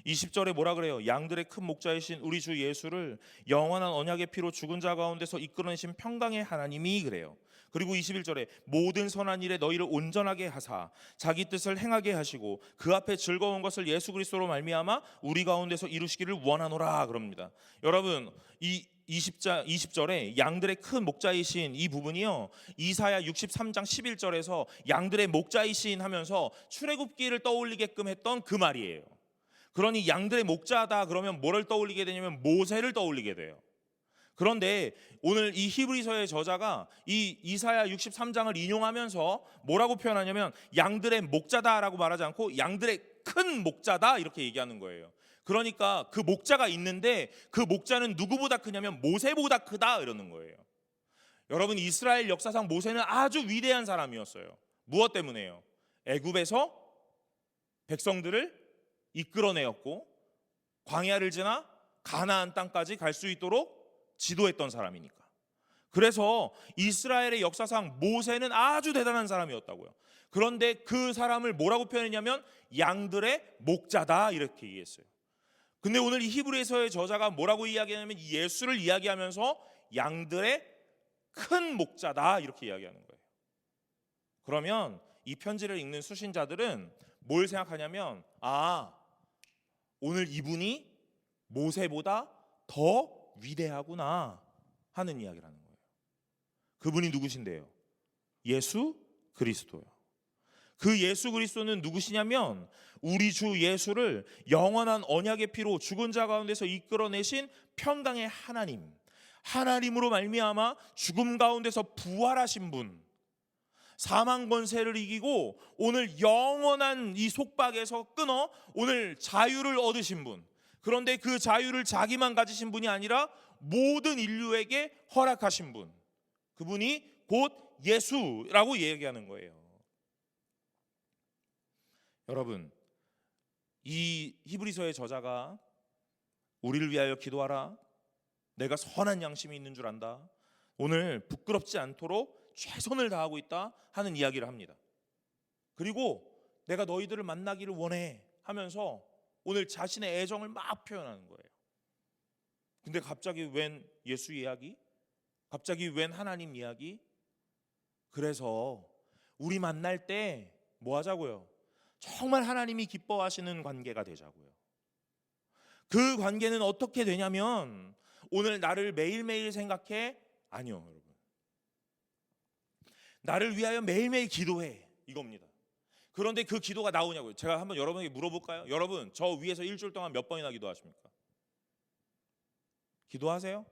20절에 뭐라 그래요? 양들의 큰 목자이신 우리 주 예수를 영원한 언약의 피로 죽은 자 가운데서 이끌어내신 평강의 하나님이 그래요. 그리고 21절에 모든 선한 일에 너희를 온전하게 하사 자기 뜻을 행하게 하시고 그 앞에 즐거운 것을 예수 그리스도로 말미암아 우리 가운데서 이루시기를 원하노라 그럽니다. 여러분, 이 20절에 양들의 큰 목자이신 이 부분이요, 이사야 63장 11절에서 양들의 목자이신 하면서 출애굽기를 떠올리게끔 했던 그 말이에요. 그러니 양들의 목자다 그러면 뭐를 떠올리게 되냐면 모세를 떠올리게 돼요. 그런데 오늘 이 히브리서의 저자가 이 이사야 63장을 인용하면서 뭐라고 표현하냐면 양들의 목자다라고 말하지 않고 양들의 큰 목자다 이렇게 얘기하는 거예요. 그러니까 그 목자가 있는데 그 목자는 누구보다 크냐면 모세보다 크다 이러는 거예요. 여러분, 이스라엘 역사상 모세는 아주 위대한 사람이었어요. 무엇 때문에요? 애굽에서 백성들을 이끌어내었고 광야를 지나 가나안 땅까지 갈 수 있도록 지도했던 사람이니까. 그래서 이스라엘의 역사상 모세는 아주 대단한 사람이었다고요. 그런데 그 사람을 뭐라고 표현했냐면 양들의 목자다 이렇게 얘기했어요. 근데 오늘 이 히브리서의 저자가 뭐라고 이야기하냐면 예수를 이야기하면서 양들의 큰 목자다 이렇게 이야기하는 거예요. 그러면 이 편지를 읽는 수신자들은 뭘 생각하냐면 오늘 이분이 모세보다 더 위대하구나 하는 이야기를 하는 거예요. 그분이 누구신데요? 예수 그리스도요. 그 예수 그리스도는 누구시냐면 우리 주 예수를 영원한 언약의 피로 죽은 자 가운데서 이끌어내신 평강의 하나님, 하나님으로 말미암아 죽음 가운데서 부활하신 분, 사망 권세를 이기고 오늘 영원한 이 속박에서 끊어 오늘 자유를 얻으신 분, 그런데 그 자유를 자기만 가지신 분이 아니라 모든 인류에게 허락하신 분, 그분이 곧 예수라고 얘기하는 거예요. 여러분, 이 히브리서의 저자가 우리를 위하여 기도하라, 내가 선한 양심이 있는 줄 안다, 오늘 부끄럽지 않도록 최선을 다하고 있다 하는 이야기를 합니다. 그리고 내가 너희들을 만나기를 원해 하면서 오늘 자신의 애정을 막 표현하는 거예요. 근데 갑자기 웬 예수 이야기? 갑자기 웬 하나님 이야기? 그래서 우리 만날 때 뭐 하자고요? 정말 하나님이 기뻐하시는 관계가 되자고요. 그 관계는 어떻게 되냐면 오늘 나를 매일매일 생각해? 아니요, 여러분. 나를 위하여 매일매일 기도해, 이겁니다. 그런데 그 기도가 나오냐고요? 제가 한번 여러분에게 물어볼까요? 여러분, 저 위에서 일주일 동안 몇 번이나 기도하십니까? 기도하세요?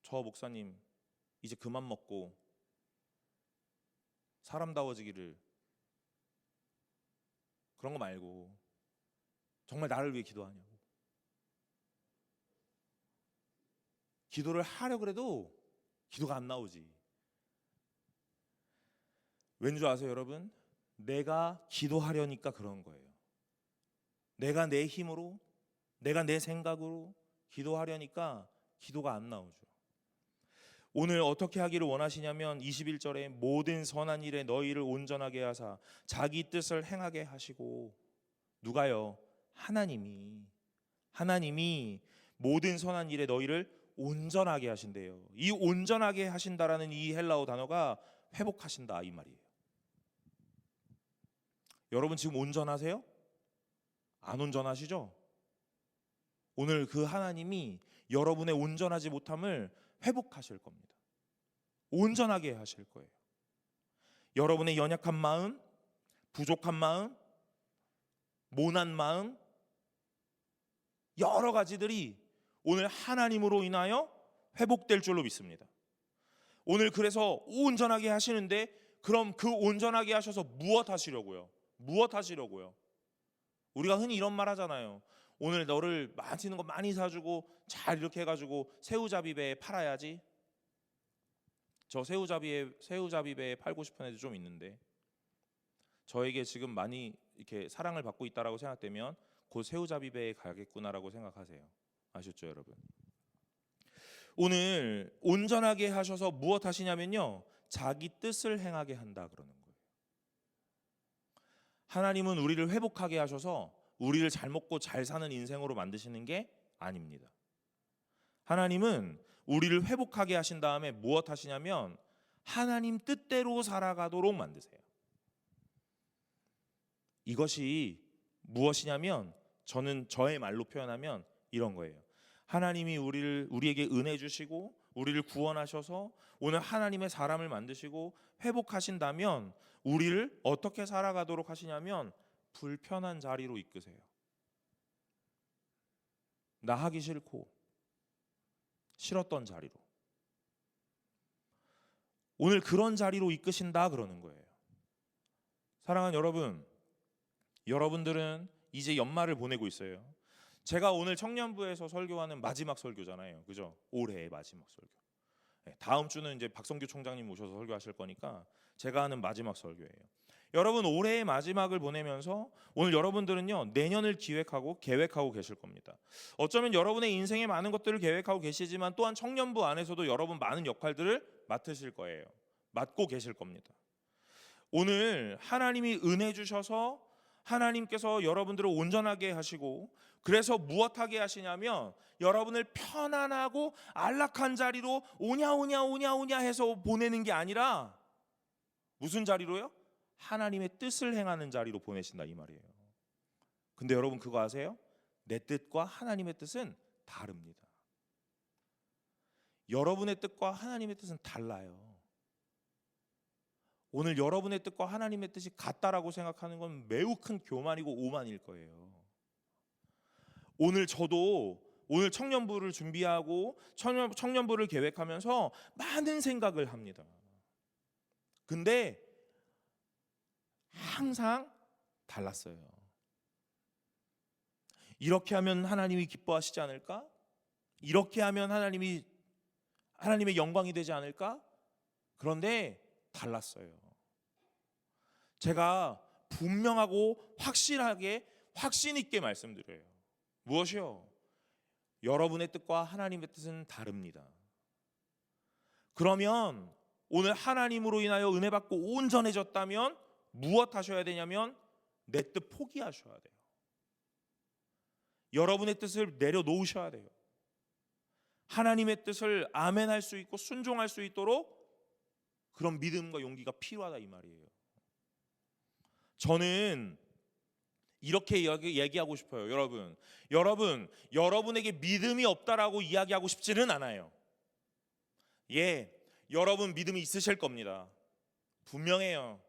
저 목사님 이제 그만 먹고 사람다워지기를, 그런 거 말고 정말 나를 위해 기도하냐고. 기도를 하려고 그래도 기도가 안 나오지. 왠지 아세요, 여러분? 내가 기도하려니까 그런 거예요. 내가 내 힘으로, 내가 내 생각으로 기도하려니까 기도가 안 나오죠. 오늘 어떻게 하기를 원하시냐면 21절에 모든 선한 일에 너희를 온전하게 하사 자기 뜻을 행하게 하시고, 누가요? 하나님이 모든 선한 일에 너희를 온전하게 하신대요. 이 온전하게 하신다라는 이 헬라어 단어가 회복하신다 이 말이에요. 여러분 지금 온전하세요? 안 온전하시죠? 오늘 그 하나님이 여러분의 온전하지 못함을 회복하실 겁니다. 온전하게 하실 거예요. 여러분의 연약한 마음, 부족한 마음, 모난 마음, 여러 가지들이 오늘 하나님으로 인하여 회복될 줄로 믿습니다. 오늘 그래서 온전하게 하시는데, 그럼 그 온전하게 하셔서 무엇 하시려고요? 우리가 흔히 이런 말 하잖아요. 오늘 너를 맛있는 거 많이 사주고 잘 이렇게 해가지고 새우잡이배에 팔아야지. 저 새우잡이배에 팔고 싶은 애들 좀 있는데, 저에게 지금 많이 이렇게 사랑을 받고 있다라고 생각되면 곧 새우잡이배에 가겠구나라고 생각하세요. 아셨죠, 여러분? 오늘 온전하게 하셔서 무엇 하시냐면요, 자기 뜻을 행하게 한다 그러는 거예요. 하나님은 우리를 회복하게 하셔서 우리를 잘 먹고 잘 사는 인생으로 만드시는 게 아닙니다. 하나님은 우리를 회복하게 하신 다음에 무엇 하시냐면 하나님 뜻대로 살아가도록 만드세요. 이것이 무엇이냐면, 저는 저의 말로 표현하면 이런 거예요. 하나님이 우리에게 은혜 주시고 우리를 구원하셔서 오늘 하나님의 사람을 만드시고 회복하신다면 우리를 어떻게 살아가도록 하시냐면 불편한 자리로 이끄세요. 나 하기 싫었던 자리로, 오늘 그런 자리로 이끄신다 그러는 거예요. 사랑하는 여러분, 여러분들은 이제 연말을 보내고 있어요. 제가 오늘 청년부에서 설교하는 마지막 설교잖아요, 그죠? 올해의 마지막 설교. 다음 주는 이제 박성규 총장님 모셔서 설교하실 거니까 제가 하는 마지막 설교예요. 여러분, 올해의 마지막을 보내면서 오늘 여러분들은요, 내년을 기획하고 계획하고 계실 겁니다. 어쩌면 여러분의 인생에 많은 것들을 계획하고 계시지만 또한 청년부 안에서도 여러분 많은 역할들을 맡으실 거예요. 맡고 계실 겁니다. 오늘 하나님이 은혜 주셔서 하나님께서 여러분들을 온전하게 하시고, 그래서 무엇하게 하시냐면 여러분을 편안하고 안락한 자리로 오냐 해서 보내는 게 아니라 무슨 자리로요? 하나님의 뜻을 행하는 자리로 보내신다, 이 말이에요. 근데 여러분 그거 아세요? 내 뜻과 하나님의 뜻은 다릅니다. 여러분의 뜻과 하나님의 뜻은 달라요. 오늘 여러분의 뜻과 하나님의 뜻이 같다라고 생각하는 건 매우 큰 교만이고 오만일 거예요. 오늘 저도 오늘 청년부를 준비하고 청년부를 계획하면서 많은 생각을 합니다. 근데 항상 달랐어요. 이렇게 하면 하나님이 기뻐하시지 않을까? 이렇게 하면 하나님의 영광이 되지 않을까? 그런데 달랐어요. 제가 분명하고 확실하게 확신 있게 말씀드려요. 무엇이요? 여러분의 뜻과 하나님의 뜻은 다릅니다. 그러면 오늘 하나님으로 인하여 은혜 받고 온전해졌다면 무엇 하셔야 되냐면 내 뜻 포기하셔야 돼요. 여러분의 뜻을 내려놓으셔야 돼요. 하나님의 뜻을 아멘할 수 있고 순종할 수 있도록 그런 믿음과 용기가 필요하다, 이 말이에요. 저는 이렇게 얘기하고 싶어요. 여러분에게 믿음이 없다라고 이야기하고 싶지는 않아요. 예, 여러분 믿음이 있으실 겁니다. 분명해요.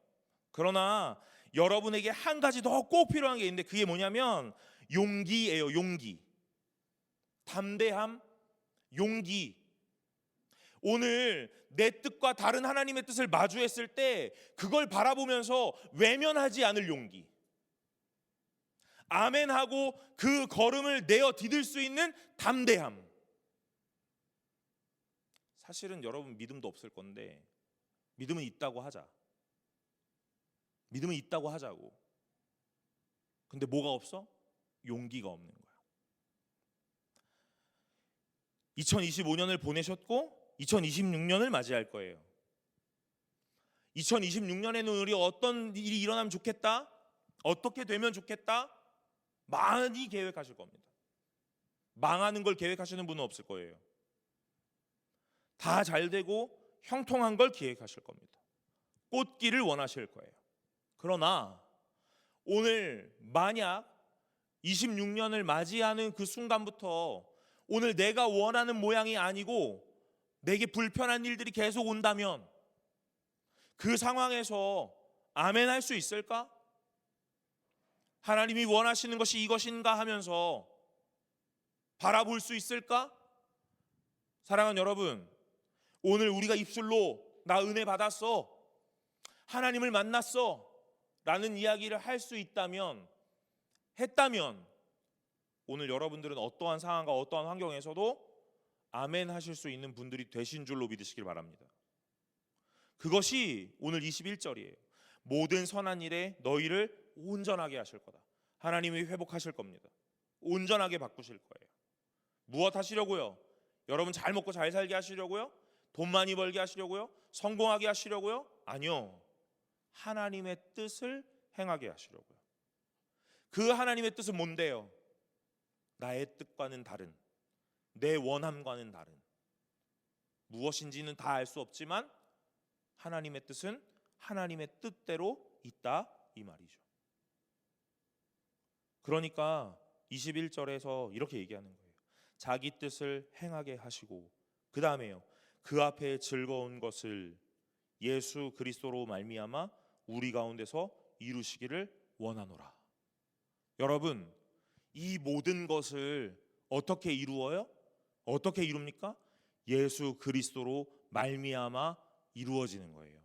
그러나 여러분에게 한 가지 더 꼭 필요한 게 있는데 그게 뭐냐면 용기예요. 용기. 담대함, 용기. 오늘 내 뜻과 다른 하나님의 뜻을 마주했을 때 그걸 바라보면서 외면하지 않을 용기. 아멘하고 그 걸음을 내어 디딜 수 있는 담대함. 사실은 여러분 믿음도 없을 건데 믿음은 있다고 하자. 믿음은 있다고 하자고. 근데 뭐가 없어? 용기가 없는 거야. 2025년을 보내셨고 2026년을 맞이할 거예요. 2026년에는 우리 어떤 일이 일어나면 좋겠다? 어떻게 되면 좋겠다? 많이 계획하실 겁니다. 망하는 걸 계획하시는 분은 없을 거예요. 다 잘 되고 형통한 걸 기획하실 겁니다. 꽃길을 원하실 거예요. 그러나 오늘 만약 26년을 맞이하는 그 순간부터 오늘 내가 원하는 모양이 아니고 내게 불편한 일들이 계속 온다면 그 상황에서 아멘 할 수 있을까? 하나님이 원하시는 것이 이것인가 하면서 바라볼 수 있을까? 사랑하는 여러분, 오늘 우리가 입술로 나 은혜 받았어, 하나님을 만났어 라는 이야기를 할 수 했다면 오늘 여러분들은 어떠한 상황과 어떠한 환경에서도 아멘 하실 수 있는 분들이 되신 줄로 믿으시길 바랍니다. 그것이 오늘 21절이에요. 모든 선한 일에 너희를 온전하게 하실 거다. 하나님이 회복하실 겁니다. 온전하게 바꾸실 거예요. 무엇 하시려고요? 여러분 잘 먹고 잘 살게 하시려고요? 돈 많이 벌게 하시려고요? 성공하게 하시려고요? 아니요. 하나님의 뜻을 행하게 하시려고요. 그 하나님의 뜻은 뭔데요? 나의 뜻과는 다른, 내 원함과는 다른, 무엇인지는 다 알 수 없지만 하나님의 뜻은 하나님의 뜻대로 있다, 이 말이죠. 그러니까 21절에서 이렇게 얘기하는 거예요. 자기 뜻을 행하게 하시고, 그 다음에요, 그 앞에 즐거운 것을 예수 그리스도로 말미암아 우리 가운데서 이루시기를 원하노라. 여러분, 이 모든 것을 어떻게 이루어요? 어떻게 이룹니까? 예수 그리스도로 말미암아 이루어지는 거예요.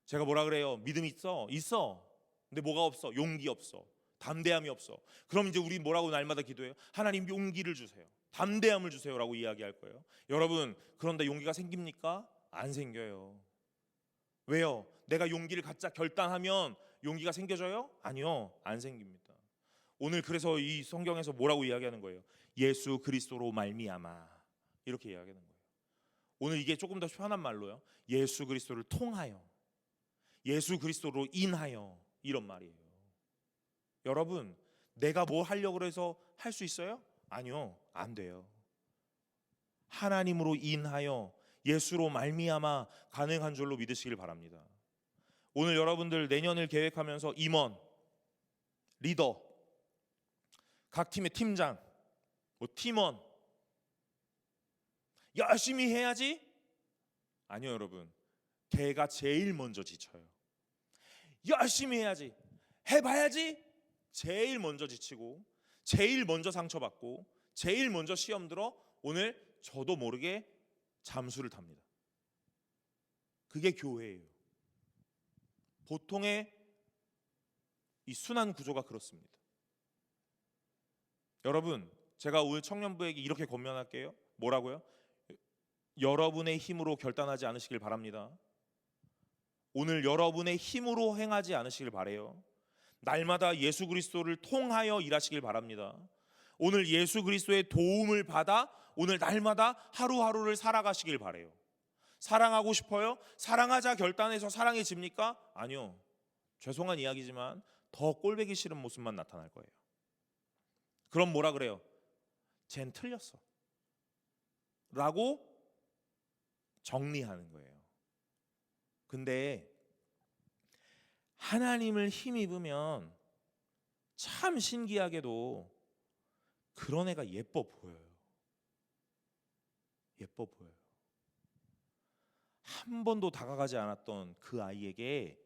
제가 뭐라 그래요? 믿음이 있어? 있어. 근데 뭐가 없어? 용기 없어. 담대함이 없어. 그럼 이제 우리 뭐라고 날마다 기도해요? 하나님 용기를 주세요. 담대함을 주세요라고 이야기할 거예요. 여러분, 그런데 용기가 생깁니까? 안 생겨요. 왜요? 내가 용기를 갖자 결단하면 용기가 생겨져요? 아니요, 안 생깁니다. 오늘 그래서 이 성경에서 뭐라고 이야기하는 거예요? 예수 그리스도로 말미암아, 이렇게 이야기하는 거예요. 오늘 이게 조금 더 편한 말로요, 예수 그리스도를 통하여, 예수 그리스도로 인하여, 이런 말이에요. 여러분, 내가 뭐 하려고 해서 할 수 있어요? 아니요, 안 돼요. 하나님으로 인하여 예수로 말미암아 가능한 줄로 믿으시길 바랍니다. 오늘 여러분들 내년을 계획하면서 임원, 리더, 각 팀의 팀장, 팀원 열심히 해야지? 아니요, 여러분. 걔가 제일 먼저 지쳐요. 열심히 해야지, 해봐야지? 제일 먼저 지치고, 제일 먼저 상처받고, 제일 먼저 시험 들어 오늘 저도 모르게 잠수를 탑니다. 그게 교회예요. 보통의 이 순환 구조가 그렇습니다. 여러분, 제가 오늘 청년부에게 이렇게 권면할게요. 뭐라고요? 여러분의 힘으로 결단하지 않으시길 바랍니다. 오늘 여러분의 힘으로 행하지 않으시길 바래요. 날마다 예수 그리스도를 통하여 일하시길 바랍니다. 오늘 예수 그리스도의 도움을 받아 오늘 날마다 하루하루를 살아가시길 바래요. 사랑하고 싶어요? 사랑하자 결단해서 사랑해집니까? 아니요. 죄송한 이야기지만 더 꼴보기 싫은 모습만 나타날 거예요. 그럼 뭐라 그래요? 쟨 틀렸어 라고 정리하는 거예요. 근데 하나님을 힘입으면 참 신기하게도 그런 애가 예뻐 보여요. 예뻐 보여요. 한 번도 다가가지 않았던 그 아이에게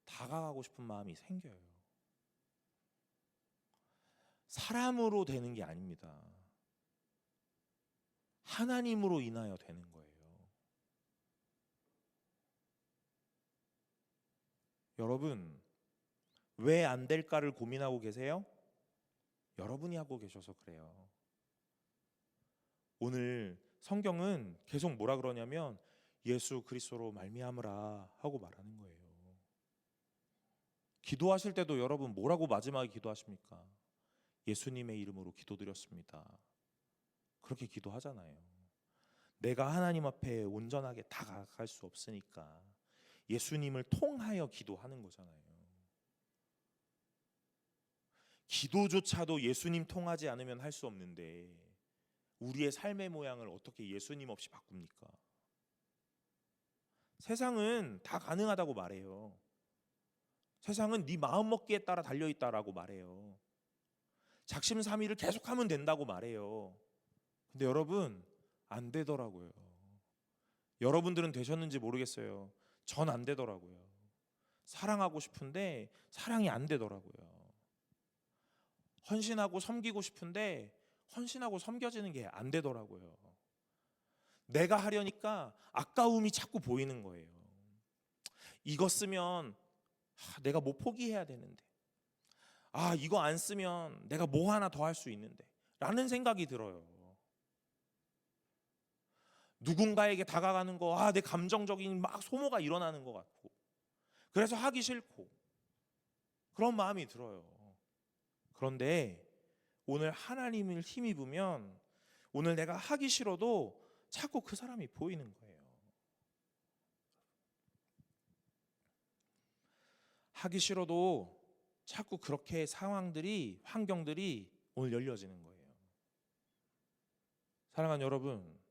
다가가고 싶은 마음이 생겨요. 사람으로 되는 게 아닙니다. 하나님으로 인하여 되는 거예요. 여러분, 왜 안 될까를 고민하고 계세요? 여러분이 하고 계셔서 그래요. 오늘 성경은 계속 뭐라 그러냐면 예수 그리스도로 말미암으라 하고 말하는 거예요. 기도하실 때도 여러분 뭐라고 마지막에 기도하십니까? 예수님의 이름으로 기도드렸습니다. 그렇게 기도하잖아요. 내가 하나님 앞에 온전하게 다가갈 수 없으니까 예수님을 통하여 기도하는 거잖아요. 기도조차도 예수님 통하지 않으면 할 수 없는데 우리의 삶의 모양을 어떻게 예수님 없이 바꿉니까? 세상은 다 가능하다고 말해요. 세상은 네 마음 먹기에 따라 달려있다라고 말해요. 작심삼일을 계속하면 된다고 말해요. 근데 여러분, 안 되더라고요. 여러분들은 되셨는지 모르겠어요. 전 안 되더라고요. 사랑하고 싶은데 사랑이 안 되더라고요. 헌신하고 섬기고 싶은데 헌신하고 섬겨지는 게 안 되더라고요. 내가 하려니까 아까움이 자꾸 보이는 거예요. 이거 쓰면 내가 뭐 포기해야 되는데, 이거 안 쓰면 내가 뭐 하나 더 할 수 있는데 라는 생각이 들어요. 누군가에게 다가가는 거, 내 감정적인 막 소모가 일어나는 것 같고, 그래서 하기 싫고 그런 마음이 들어요. 그런데 오늘 하나님을 힘입으면 오늘 내가 하기 싫어도 자꾸 그 사람이 보이는 거예요. 하기 싫어도 자꾸 그렇게 상황들이, 환경들이 오늘 열려지는 거예요. 사랑하는 여러분,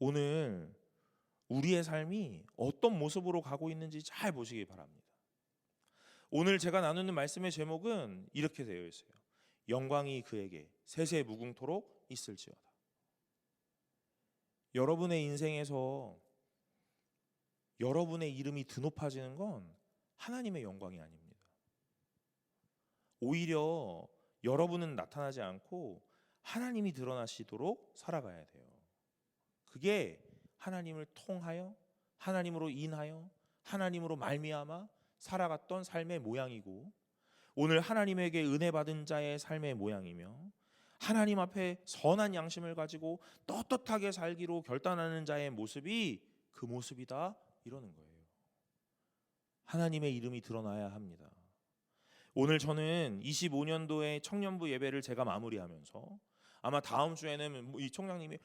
오늘 우리의 삶이 어떤 모습으로 가고 있는지 잘 보시기 바랍니다. 오늘 제가 나누는 말씀의 제목은 이렇게 되어 있어요. 영광이 그에게 세세 무궁토록 있을지어다. 여러분의 인생에서 여러분의 이름이 드높아지는 건 하나님의 영광이 아닙니다. 오히려 여러분은 나타나지 않고 하나님이 드러나시도록 살아가야 돼요. 그게 하나님을 통하여, 하나님으로 인하여, 하나님으로 말미암아 살아갔던 삶의 모양이고, 오늘 하나님에게 은혜 받은 자의 삶의 모양이며, 하나님 앞에 선한 양심을 가지고 떳떳하게 살기로 결단하는 자의 모습이 그 모습이다 이러는 거예요. 하나님의 이름이 드러나야 합니다. 오늘 저는 25년도에 청년부 예배를 제가 마무리하면서 아마 다음 주에는 이 총장님이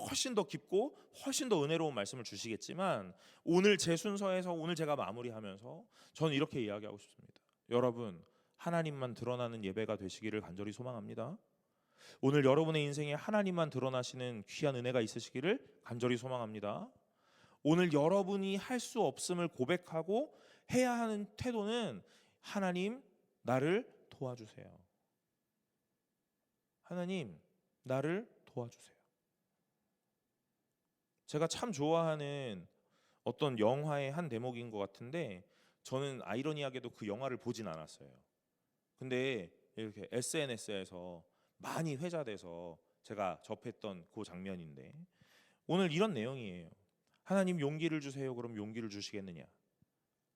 훨씬 더 깊고 훨씬 더 은혜로운 말씀을 주시겠지만 오늘 제 순서에서 오늘 제가 마무리하면서 저는 이렇게 이야기하고 싶습니다. 여러분, 하나님만 드러나는 예배가 되시기를 간절히 소망합니다. 오늘 여러분의 인생에 하나님만 드러나시는 귀한 은혜가 있으시기를 간절히 소망합니다. 오늘 여러분이 할 수 없음을 고백하고 해야 하는 태도는 하나님 나를 도와주세요. 하나님 나를 도와주세요. 제가 참 좋아하는 어떤 영화의 한 대목인 것 같은데 저는 아이러니하게도 그 영화를 보진 않았어요. 근데 이렇게 SNS에서 많이 회자돼서 제가 접했던 그 장면인데 오늘 이런 내용이에요. 하나님 용기를 주세요. 그럼 용기를 주시겠느냐?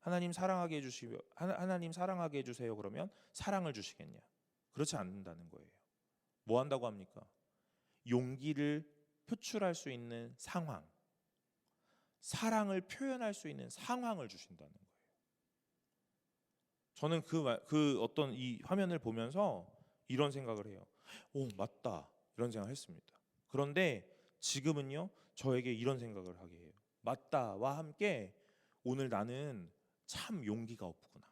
하나님 사랑하게 해주시며 하나님 사랑하게 해주세요. 그러면 사랑을 주시겠냐? 그렇지 않는다는 거예요. 뭐 한다고 합니까? 용기를 표출할 수 있는 상황, 사랑을 표현할 수 있는 상황을 주신다는 거예요. 저는 그 어떤 이 화면을 보면서 이런 생각을 해요. 오, 맞다. 이런 생각을 했습니다. 그런데 지금은요, 저에게 이런 생각을 하게 해요. 맞다와 함께 오늘 나는 참 용기가 없구나.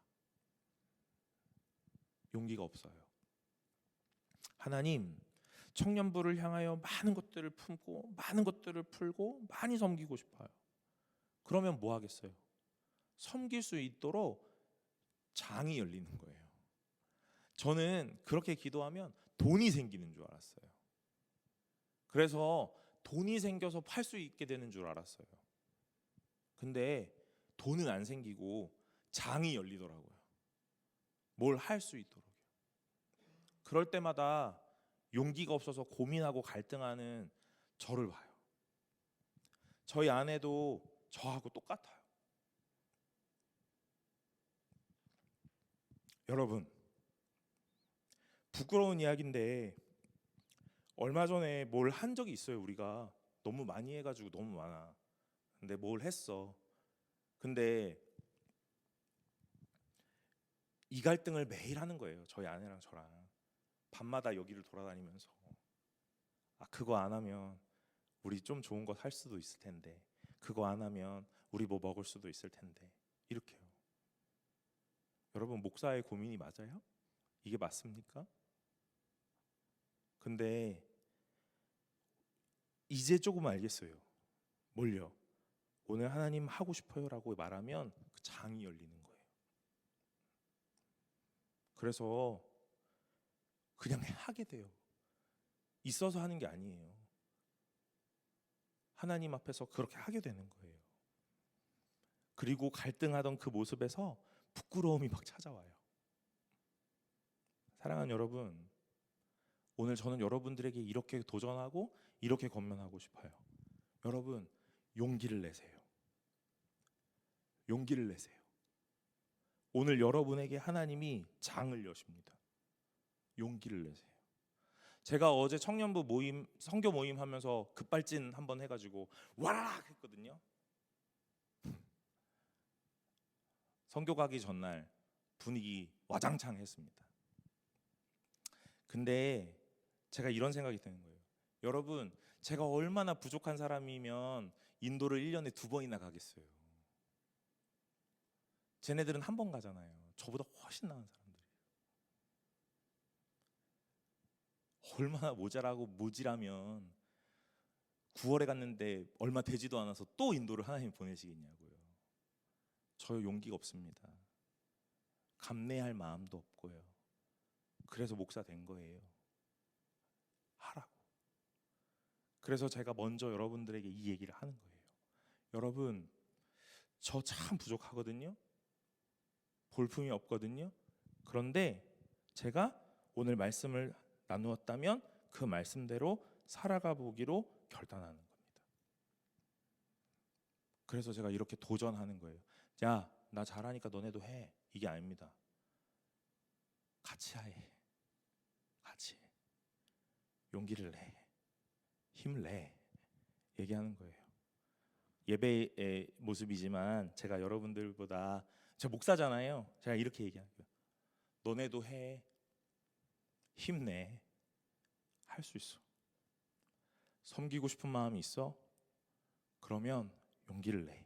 용기가 없어요. 하나님, 청년부를 향하여 많은 것들을 품고 많은 것들을 풀고 많이 섬기고 싶어요. 그러면 뭐 하겠어요? 섬길 수 있도록 장이 열리는 거예요. 저는 그렇게 기도하면 돈이 생기는 줄 알았어요. 그래서 돈이 생겨서 팔 수 있게 되는 줄 알았어요. 근데 돈은 안 생기고 장이 열리더라고요. 뭘 할 수 있도록요. 그럴 때마다 용기가 없어서 고민하고 갈등하는 저를 봐요. 저희 아내도 저하고 똑같아요. 여러분, 부끄러운 이야기인데 얼마 전에 뭘 한 적이 있어요. 우리가 너무 많이 해가지고 너무 많아. 근데 뭘 했어. 근데 이 갈등을 매일 하는 거예요. 저희 아내랑 저랑 밤마다 여기를 돌아다니면서 그거 안 하면 우리 좀 좋은 거 살 수도 있을 텐데 그거 안 하면 우리 뭐 먹을 수도 있을 텐데 이렇게요. 여러분, 목사의 고민이 맞아요? 이게 맞습니까? 근데 이제 조금 알겠어요. 뭘요? 오늘 하나님 하고 싶어요라고 말하면 그 장이 열리는 거예요. 그래서 그냥 하게 돼요. 있어서 하는 게 아니에요. 하나님 앞에서 그렇게 하게 되는 거예요. 그리고 갈등하던 그 모습에서 부끄러움이 막 찾아와요. 사랑하는 여러분, 오늘 저는 여러분들에게 이렇게 도전하고 이렇게 권면하고 싶어요. 여러분, 용기를 내세요. 용기를 내세요. 오늘 여러분에게 하나님이 장을 여십니다. 용기를 내세요. 제가 어제 청년부 모임, 선교 모임 하면서 급발진 한번 해가지고 와라락 했거든요. 선교 가기 전날 분위기 와장창 했습니다. 근데 제가 이런 생각이 드는 거예요. 여러분, 제가 얼마나 부족한 사람이면 인도를 1년에 2번이나 가겠어요. 쟤네들은 한 번 가잖아요. 저보다 훨씬 나은 사람들이에요. 얼마나 모자라고 모질하면 9월에 갔는데 얼마 되지도 않아서 또 인도를 하나님 보내시겠냐고요. 저 용기가 없습니다. 감내할 마음도 없고요. 그래서 목사 된 거예요. 하라고. 그래서 제가 먼저 여러분들에게 이 얘기를 하는 거예요. 여러분, 저 참 부족하거든요. 볼품이 없거든요. 그런데 제가 오늘 말씀을 나누었다면 그 말씀대로 살아가 보기로 결단하는 겁니다. 그래서 제가 이렇게 도전하는 거예요. 야, 나 잘하니까 너네도 해. 이게 아닙니다. 같이 해. 같이 해. 용기를 내, 힘을 내 얘기하는 거예요. 예배의 모습이지만 제가 여러분들보다, 제가 목사잖아요. 제가 이렇게 얘기하는 거예요. 너네도 해, 힘내, 할 수 있어. 섬기고 싶은 마음이 있어? 그러면 용기를 내.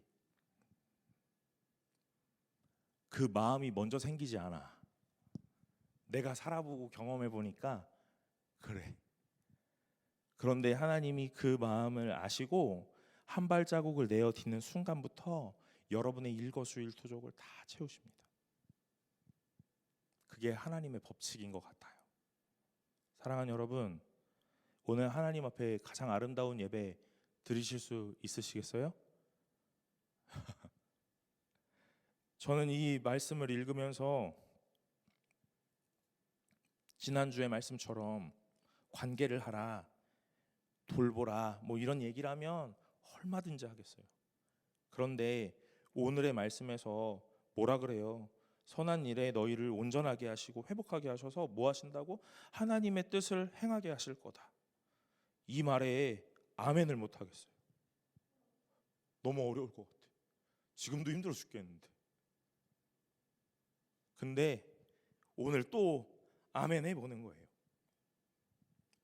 그 마음이 먼저 생기지 않아. 내가 살아보고 경험해 보니까 그래. 그런데 하나님이 그 마음을 아시고 한 발자국을 내어 딛는 순간부터 여러분의 일거수일투족을 다 채우십니다. 그게 하나님의 법칙인 것 같아요. 사랑하는 여러분, 오늘 하나님 앞에 가장 아름다운 예배 드리실 수 있으시겠어요? 저는 이 말씀을 읽으면서 지난주의 말씀처럼 관계를 하라, 돌보라, 뭐 이런 얘기를 하면 얼마든지 하겠어요. 그런데 오늘의 말씀에서 뭐라 그래요? 선한 일에 너희를 온전하게 하시고 회복하게 하셔서 뭐 하신다고? 하나님의 뜻을 행하게 하실 거다. 이 말에 아멘을 못 하겠어요. 너무 어려울 것 같아. 지금도 힘들어 죽겠는데. 근데 오늘 또 아멘 해보는 거예요.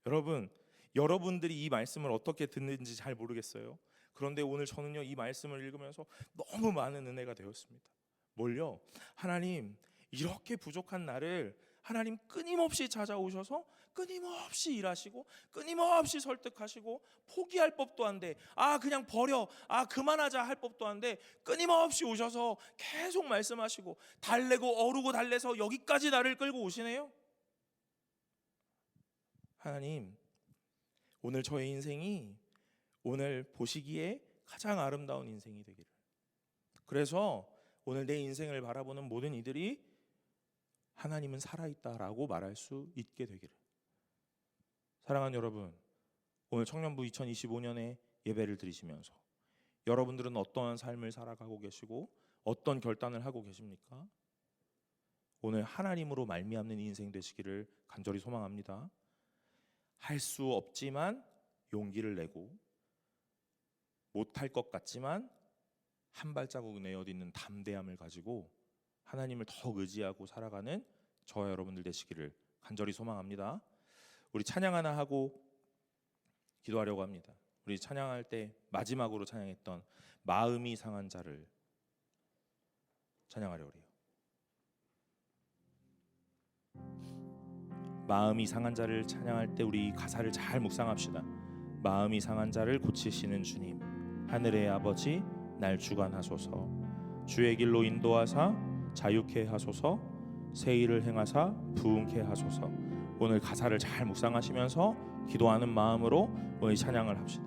여러분, 여러분들이 이 말씀을 어떻게 듣는지 잘 모르겠어요. 그런데 오늘 저는요, 이 말씀을 읽으면서 너무 많은 은혜가 되었습니다. 뭘요? 하나님, 이렇게 부족한 나를 하나님 끊임없이 찾아오셔서 끊임없이 일하시고 끊임없이 설득하시고 포기할 법도 한데 그냥 버려, 그만하자 할 법도 한데 끊임없이 오셔서 계속 말씀하시고 달래고 어르고 달래서 여기까지 나를 끌고 오시네요. 하나님, 오늘 저의 인생이 오늘 보시기에 가장 아름다운 인생이 되기를, 그래서 오늘 내 인생을 바라보는 모든 이들이 하나님은 살아있다라고 말할 수 있게 되기를. 사랑하는 여러분, 오늘 청년부 2025년에 예배를 드리시면서 여러분들은 어떠한 삶을 살아가고 계시고 어떤 결단을 하고 계십니까? 오늘 하나님으로 말미암는 인생 되시기를 간절히 소망합니다. 할 수 없지만 용기를 내고 못할 것 같지만 한 발자국 내어딛는 담대함을 가지고 하나님을 더욱 의지하고 살아가는 저와 여러분들 되시기를 간절히 소망합니다. 우리 찬양 하나 하고 기도하려고 합니다. 우리 찬양할 때 마지막으로 찬양했던 마음이 상한 자를 찬양하려고 해요. 마음이 상한 자를 찬양할 때 우리 가사를 잘 묵상합시다. 마음이 상한 자를 고치시는 주님, 하늘의 아버지 날 주관하소서. 주의 길로 인도하사 자유케 하소서. 새 일을 행하사 부흥케 하소서. 오늘 가사를 잘 묵상하시면서 기도하는 마음으로 오늘 찬양을 합시다.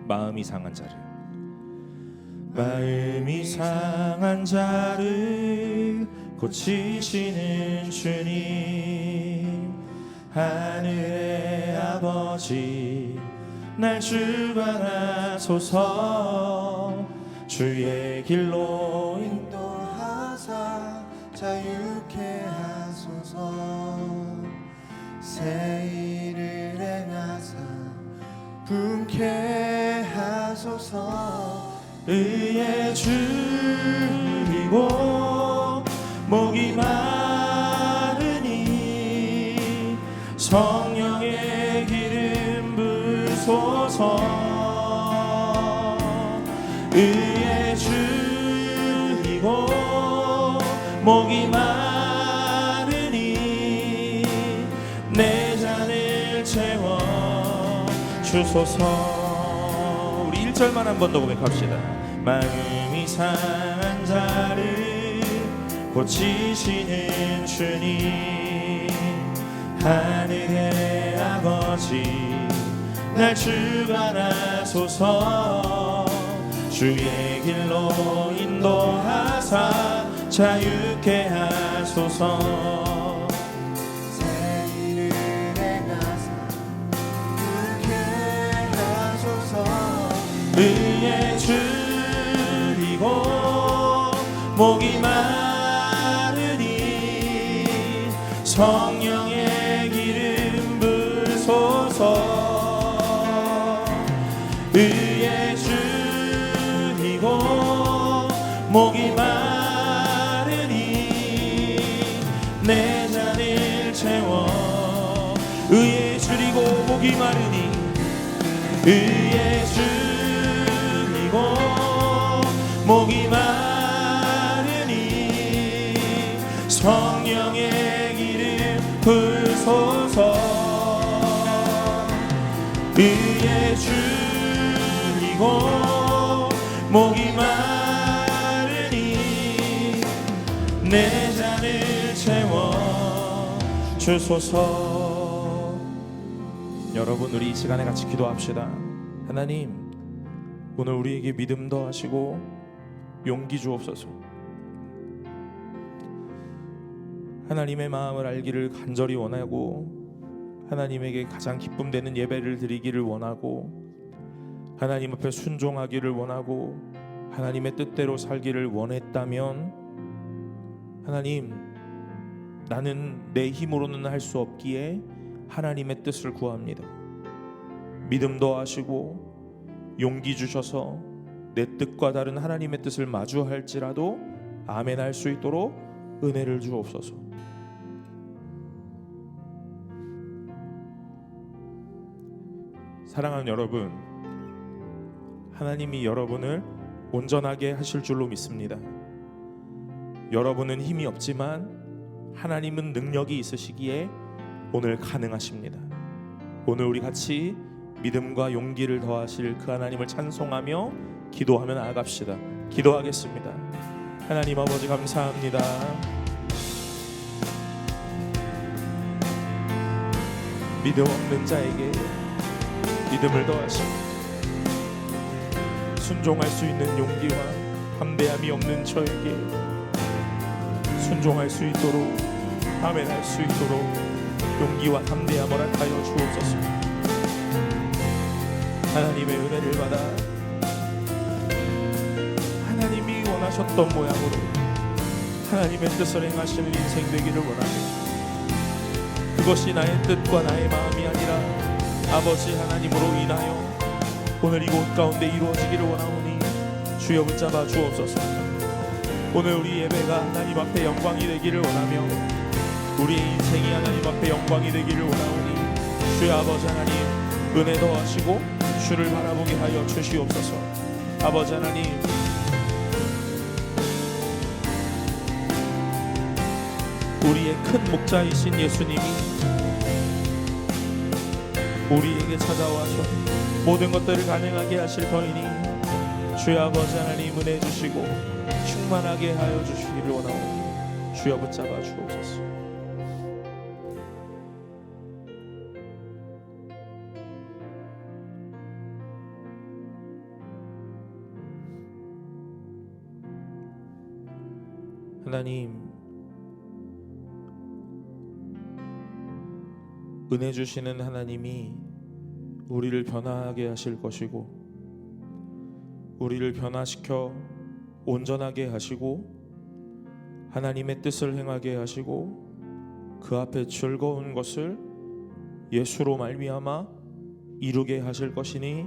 마음이 상한 자를, 마음이 상한 자를 고치시는 주님, 하늘의 아버지 날 주관하소서. 주의 길로 인도하사 자유케 하소서. 새 일을 행하사 부흥케 하소서. 의의 줄이고 목이 마르니 성령의 기름 부으소서. 의의 줄이고 목이 마르니 내 잔을 채워 주소서. 우리 1절만 한 번 더 고백합시다. 마음이 상한 자를 고치시는 주님, 하늘의 아버지 날 주관하소서. 주의 길로 인도하사 자유케 하소서. 새 일을 행하사 부흥케 하소서. 의의 줄이고 목이 마르니 성령의 기름 부으소서. 의에 줄이고 목이 마르니 내 잔을 채워. 의에 줄이고 목이 마르니 의에 줄이고 목이 마르니 성령의 기름 부으소서. 의에 줄이고 목이 마르니 내 잔을 채워 주소서. 여러분, 우리 이 시간에 같이 기도합시다. 하나님, 오늘 우리에게 믿음 더하시고 용기 주옵소서. 하나님의 마음을 알기를 간절히 원하고 하나님에게 가장 기쁨 되는 예배를 드리기를 원하고 하나님 앞에 순종하기를 원하고 하나님의 뜻대로 살기를 원했다면, 하나님, 나는 내 힘으로는 할 수 없기에 하나님의 뜻을 구합니다. 믿음 더하시고 용기 주셔서 내 뜻과 다른 하나님의 뜻을 마주할지라도 아멘할 수 있도록 은혜를 주옵소서. 사랑하는 여러분, 하나님이 여러분을 온전하게 하실 줄로 믿습니다. 여러분은 힘이 없지만 하나님은 능력이 있으시기에 오늘 가능하십니다. 오늘 우리 같이 믿음과 용기를 더하실 그 하나님을 찬송하며 기도하며 나아갑시다. 기도하겠습니다. 하나님 아버지, 감사합니다. 믿음 없는 자에게 믿음을 더하시고 순종할 수 있는 용기와 담대함이 없는 저에게 순종할 수 있도록, 아멘할 수 있도록 용기와 담대함을 허락하여 주옵소서. 하나님의 은혜를 받아 하나님이 원하셨던 모양으로 하나님의 뜻을 행하시는 인생 되기를 원합니다. 그것이 나의 뜻과 나의 마음이 아니라 아버지 하나님으로 인하여 오늘 이곳 가운데 이루어지기를 원하오니 주여 붙잡아 주옵소서. 오늘 우리 예배가 하나님 앞에 영광이 되기를 원하며 우리의 인생이 하나님 앞에 영광이 되기를 원하오니 주여 아버지 하나님, 은혜 더하시고 주를 바라보게 하여 주시옵소서. 아버지 하나님, 우리의 큰 목자이신 예수님이 우리에게 찾아와서 모든 것들을 가능하게 하실 터이니 주여 아버지 하나님, 은혜 주시고 충만하게 하여 주시기를 원하오니 주여 붙잡아 주옵소서. 하나님, 은혜 주시는 하나님이 우리를 변화하게 하실 것이고 우리를 변화시켜 온전하게 하시고 하나님의 뜻을 행하게 하시고 그 앞에 즐거운 것을 예수로 말미암아 이루게 하실 것이니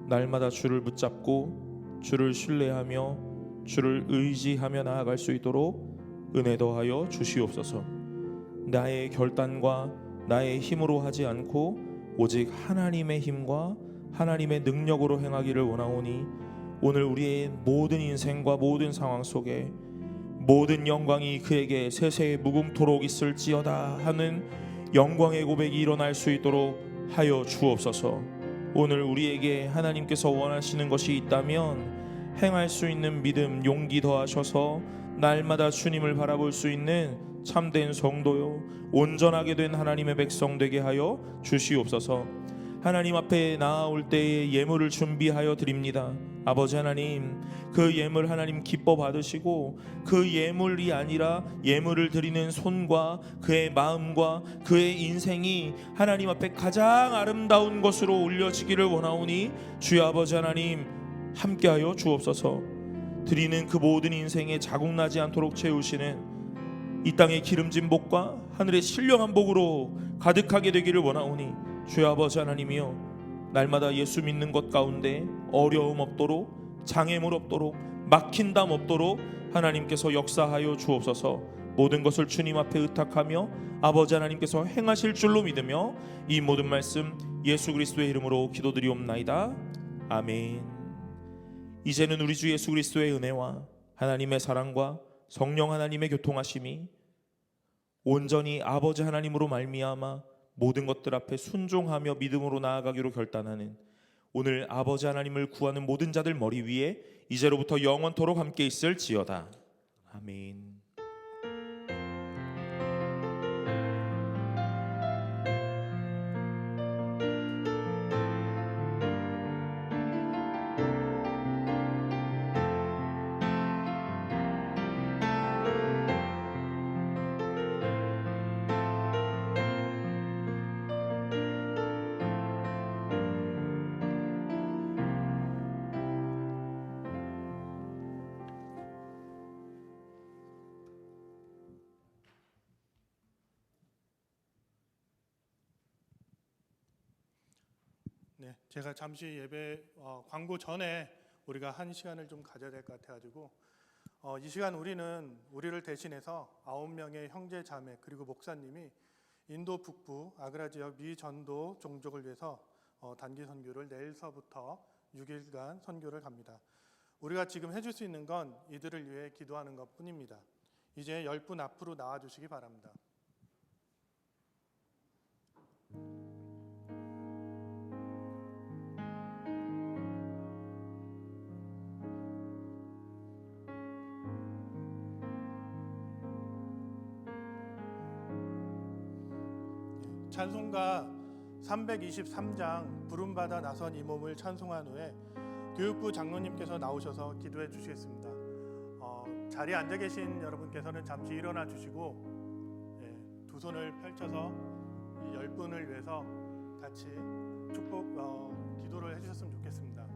날마다 주를 붙잡고 주를 신뢰하며 주를 의지하며 나아갈 수 있도록 은혜 더하여 주시옵소서. 나의 결단과 나의 힘으로 하지 않고 오직 하나님의 힘과 하나님의 능력으로 행하기를 원하오니 오늘 우리의 모든 인생과 모든 상황 속에 모든 영광이 그에게 세세에 무궁토록 있을지어다 하는 영광의 고백이 일어날 수 있도록 하여 주옵소서. 오늘 우리에게 하나님께서 원하시는 것이 있다면 행할 수 있는 믿음, 용기 더하셔서 날마다 주님을 바라볼 수 있는 참된 성도요 온전하게 된 하나님의 백성 되게 하여 주시옵소서. 하나님 앞에 나아올 때에 예물을 준비하여 드립니다. 아버지 하나님, 그 예물 하나님 기뻐 받으시고 그 예물이 아니라 예물을 드리는 손과 그의 마음과 그의 인생이 하나님 앞에 가장 아름다운 것으로 올려지기를 원하오니 주여 아버지 하나님 함께하여 주옵소서. 드리는 그 모든 인생에 자국나지 않도록 채우시는 이 땅의 기름진 복과 하늘의 신령한 복으로 가득하게 되기를 원하오니 주여 아버지 하나님이여, 날마다 예수 믿는 것 가운데 어려움 없도록, 장애물 없도록, 막힌 담 없도록 하나님께서 역사하여 주옵소서. 모든 것을 주님 앞에 의탁하며 아버지 하나님께서 행하실 줄로 믿으며 이 모든 말씀 예수 그리스도의 이름으로 기도드리옵나이다. 아멘. 이제는 우리 주 예수 그리스도의 은혜와 하나님의 사랑과 성령 하나님의 교통하심이 온전히 아버지 하나님으로 말미암아 모든 것들 앞에 순종하며 믿음으로 나아가기로 결단하는 오늘 아버지 하나님을 구하는 모든 자들 머리 위에 이제로부터 영원토록 함께 있을지어다. 아멘. 네, 제가 잠시 예배 광고 전에 우리가 한 시간을 좀 가져야 될 것 같아가지고 이 시간 우리를 대신해서 9명의 형제 자매 그리고 목사님이 인도 북부 아그라 지역 미 전도 종족을 위해서 단기 선교를 내일서부터 6일간 선교를 갑니다. 우리가 지금 해줄 수 있는 건 이들을 위해 기도하는 것뿐입니다. 이제 10분 앞으로 나와주시기 바랍니다. 찬송가 323장 부름받아 나선 이 몸을 찬송한 후에 교육부 장로님께서 나오셔서 기도해 주시겠습니다. 자리에 앉아 계신 여러분께서는 잠시 일어나 주시고 두 손을 펼쳐서 이 10분을 위해서 같이 축복 기도를 해주셨으면 좋겠습니다.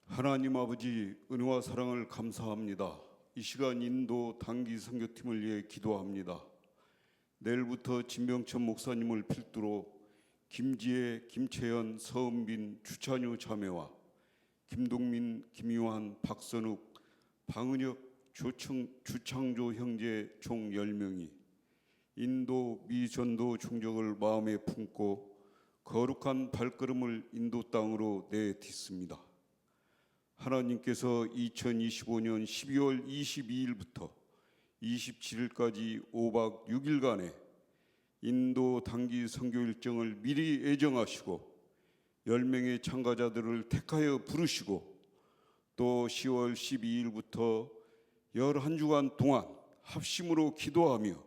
하나님 아버지, 은혜와 사랑을 감사합니다. 이 시간 인도 단기 선교팀을 위해 기도합니다. 내일부터 진병천 목사님을 필두로 김지혜, 김채연, 서은빈, 주찬유 자매와 김동민, 김유한, 박선욱, 방은혁, 주창조 형제 총 10명이 인도 미전도 충정을 마음에 품고 거룩한 발걸음을 인도 땅으로 내딛습니다. 하나님께서 2025년 12월 22일부터 27일까지 5박 6일간의 인도 단기 선교 일정을 미리 예정하시고 10명의 참가자들을 택하여 부르시고 또 10월 12일부터 11주간 동안 합심으로 기도하며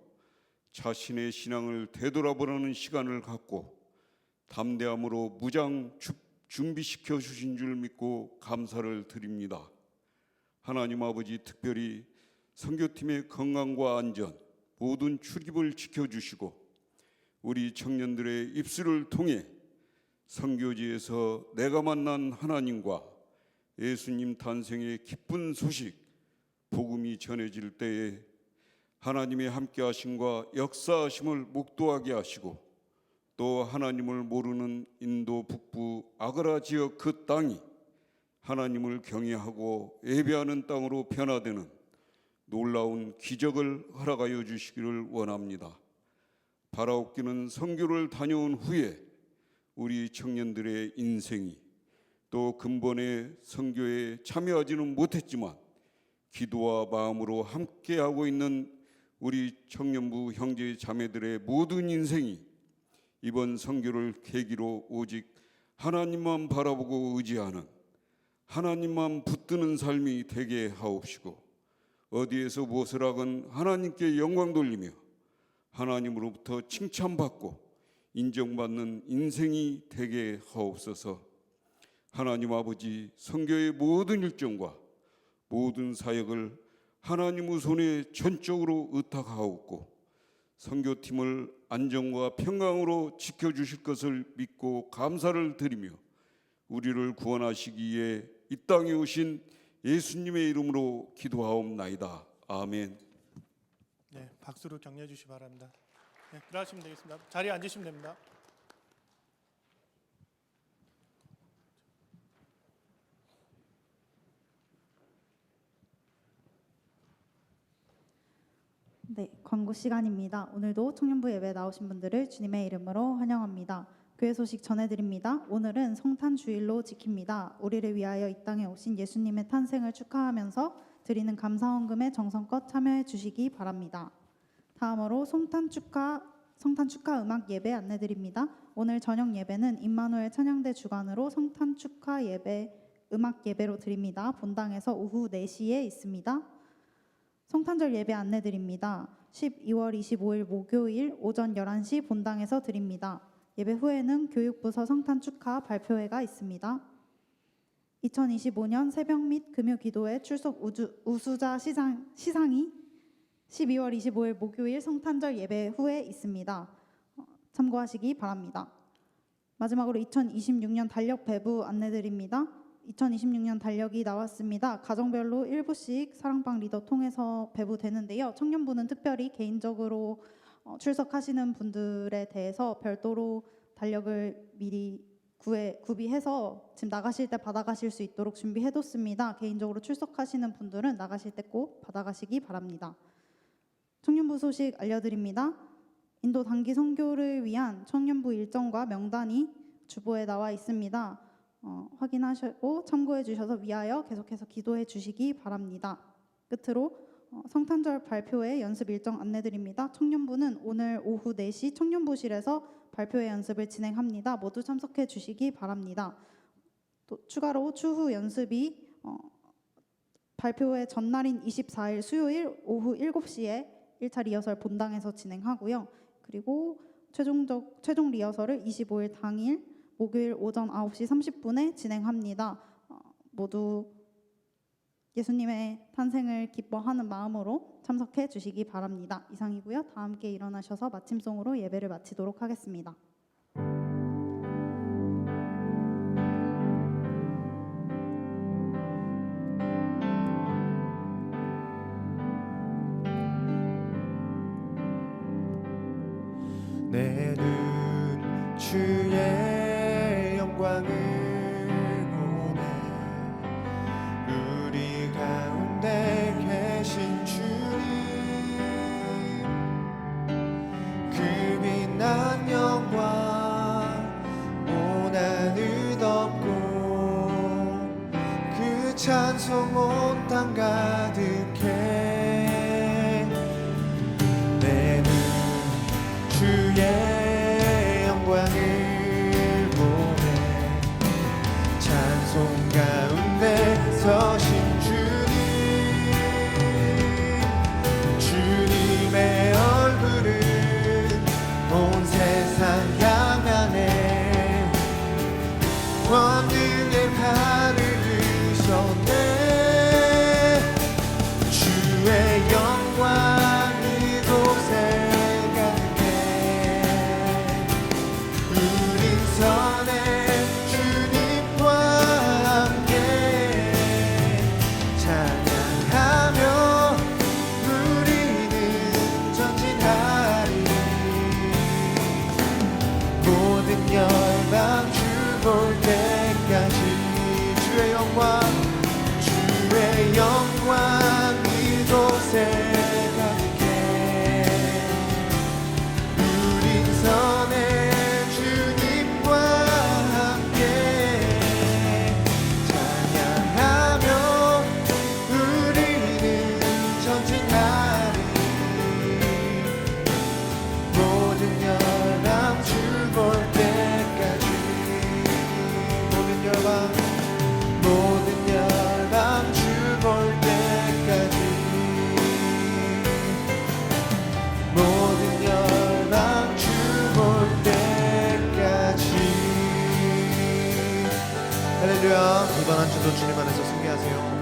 자신의 신앙을 되돌아보라는 시간을 갖고 담대함으로 무장 준비시켜 주신 줄 믿고 감사를 드립니다. 하나님 아버지, 특별히 선교팀의 건강과 안전, 모든 출입을 지켜주시고 우리 청년들의 입술을 통해 선교지에서 내가 만난 하나님과 예수님 탄생의 기쁜 소식, 복음이 전해질 때에 하나님의 함께하심과 역사하심을 목도하게 하시고 또 하나님을 모르는 인도 북부 아그라 지역 그 땅이 하나님을 경외하고 예배하는 땅으로 변화되는 놀라운 기적을 허락하여 주시기를 원합니다. 바라옵기는 선교를 다녀온 후에 우리 청년들의 인생이 또 근본의 선교에 참여하지는 못했지만 기도와 마음으로 함께하고 있는 우리 청년부 형제 자매들의 모든 인생이 이번 선교를 계기로 오직 하나님만 바라보고 의지하는, 하나님만 붙드는 삶이 되게 하옵시고 어디에서 무엇을 하건 하나님께 영광 돌리며 하나님으로부터 칭찬받고 인정받는 인생이 되게 하옵소서. 하나님 아버지, 선교의 모든 일정과 모든 사역을 하나님의 손에 전적으로 의탁하옵고 선교팀을 안정과 평강으로 지켜주실 것을 믿고 감사를 드리며 우리를 구원하시기에 이 땅에 오신 예수님의 이름으로 기도하옵나이다. 아멘. 네, 박수로 격려해 주시기 바랍니다. 네, 들어가시면 되겠습니다. 자리에 앉으시면 됩니다. 네, 광고 시간입니다. 오늘도 청년부 예배 나오신 분들을 주님의 이름으로 환영합니다. 교회 소식 전해드립니다. 오늘은 성탄 주일로 지킵니다. 우리를 위하여 이 땅에 오신 예수님의 탄생을 축하하면서 드리는 감사헌금에 정성껏 참여해 주시기 바랍니다. 다음으로 성탄 축하 음악 예배 안내드립니다. 오늘 저녁 예배는 임마누엘 찬양대 주관으로 성탄 축하 예배 음악 예배로 드립니다. 본당에서 오후 4시에 있습니다. 성탄절 예배 안내드립니다. 12월 25일 목요일 오전 11시 본당에서 드립니다. 예배 후에는 교육부서 성탄 축하 발표회가 있습니다. 2025년 새벽 및 금요 기도회 출석 우수자 시상이 12월 25일 목요일 성탄절 예배 후에 있습니다. 참고하시기 바랍니다. 마지막으로 2026년 달력 배부 안내드립니다. 2026년 달력이 나왔습니다. 가정별로 1부씩 사랑방 리더 통해서 배부되는데요. 청년부는 특별히 개인적으로 출석하시는 분들에 대해서 별도로 달력을 미리 구비해서 지금 나가실 때 받아가실 수 있도록 준비해뒀습니다. 개인적으로 출석하시는 분들은 나가실 때 꼭 받아가시기 바랍니다. 청년부 소식 알려드립니다. 인도 단기 선교를 위한 청년부 일정과 명단이 주보에 나와 있습니다. 확인하시고 참고해 주셔서 위하여 계속해서 기도해 주시기 바랍니다. 끝으로 성탄절 발표회 연습 일정 안내드립니다. 청년부는 오늘 오후 4시 청년부실에서 발표회 연습을 진행합니다. 모두 참석해 주시기 바랍니다. 또 추가로 추후 연습이 발표회 전날인 24일 수요일 오후 7시에 1차 리허설 본당에서 진행하고요. 그리고 최종 리허설을 25일 당일 목요일 오전 9시 30분에 진행합니다. 모두 예수님의 탄생을 기뻐하는 마음으로 참석해 주시기 바랍니다. 이상이고요. 다 함께 일어나셔서 마침송으로 예배를 마치도록 하겠습니다. 내 눈 주의 찬송 온 땅 가득해 내 눈 주의 영광을 보네 찬송 가운데 서신 주님 주님의 얼굴은 온 세상 향하네 권능의 팔을 드셨네 주의 영광 이곳에 가득해 우린 선해 주님과 함께 찬양하며 우리는 전진하리 모든 열방 주 볼 때까지 주의 영광 이곳에 가득해 우린 선해 주님과 함께 찬양하며 우리는 전진하리 모든 열방 주 볼 때까지 모든 열방 주 볼 때까지 모든 열방 주 볼 때까지 할렐루야 이번 한 주도 주님 안에서 승리하세요.